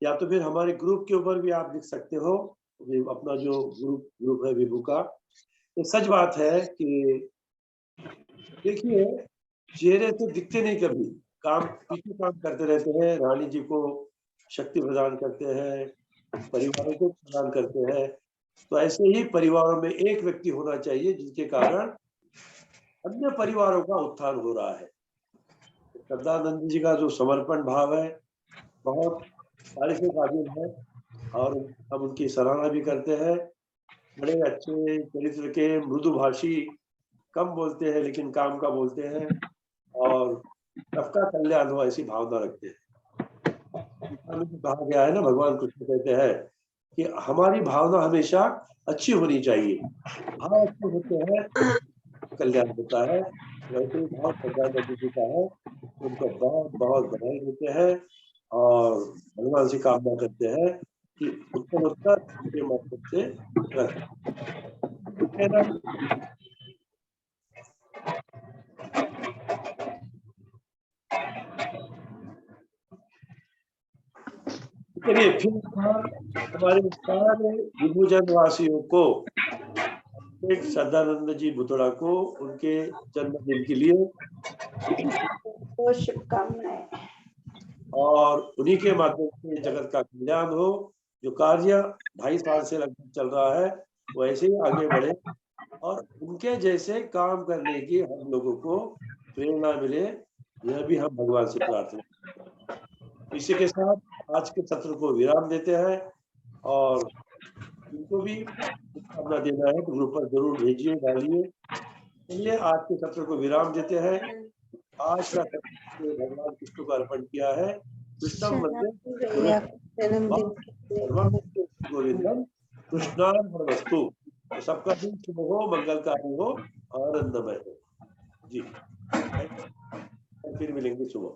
या तो फिर हमारे ग्रुप के ऊपर भी आप लिख सकते हो, अपना जो ग्रुप है विभू का। तो सच बात है कि देखिए, चेहरे तो दिखते नहीं कभी, काम पीछे काम करते रहते हैं। रानी जी को शक्ति प्रदान करते हैं, परिवारों को प्रदान करते हैं। तो ऐसे ही परिवारों में एक व्यक्ति होना चाहिए जिसके कारण अन्य परिवारों का उत्थान हो रहा है। सदानंद जी का जो समर्पण भाव है बहुत तारीफ के काबिल है और हम उनकी सराहना भी करते हैं। बड़े अच्छे चरित्र के, मृदुभाषी, कम बोलते हैं लेकिन काम का बोलते हैं और सबका कल्याण हो ऐसी भावना रखते हैं। कहा गया है ना, भगवान कृष्ण कहते हैं कि हमारी भावना हमेशा अच्छी होनी चाहिए। भाव अच्छे होते हैं, कल्याण होता है। वैसे ही भाव सदानंद जी का है, उनको बहुत बहुत बधाई देते हैं और भगवान से कामना करते हैं कि उत्तर उनके मकसद से चलिए। फिर हमारे सारे विभू जनवासियों को, एक सदानंद जी बुतड़ा को उनके जन्मदिन के लिए बहुत शुभकामनाएं और उन्हीं के माध्यम से जगत का कल्याण हो। जो कार्य 2.5 साल से लगभग चल रहा है वो ऐसे ही आगे बढ़े और उनके जैसे काम करने की हम लोगों को प्रेरणा मिले, यह भी हम भगवान से प्रार्थना करते हैं। इसी के साथ आज के सत्र को विराम देते हैं और इनको भी शुभकामना देना है तो ग्रुप पर जरूर भेजिए, डालिए। चलिए, आज के सत्र को विराम देते हैं। आज का सत्र भगवान कृष्ण को अर्पण किया है। कृष्णम वंदे गोविंदम कृष्णार्पणमस्तु। सबका दिन शुभ हो, मंगलकारी हो, आनंदमय हो। जी, फिर मिलेंगे सुबह।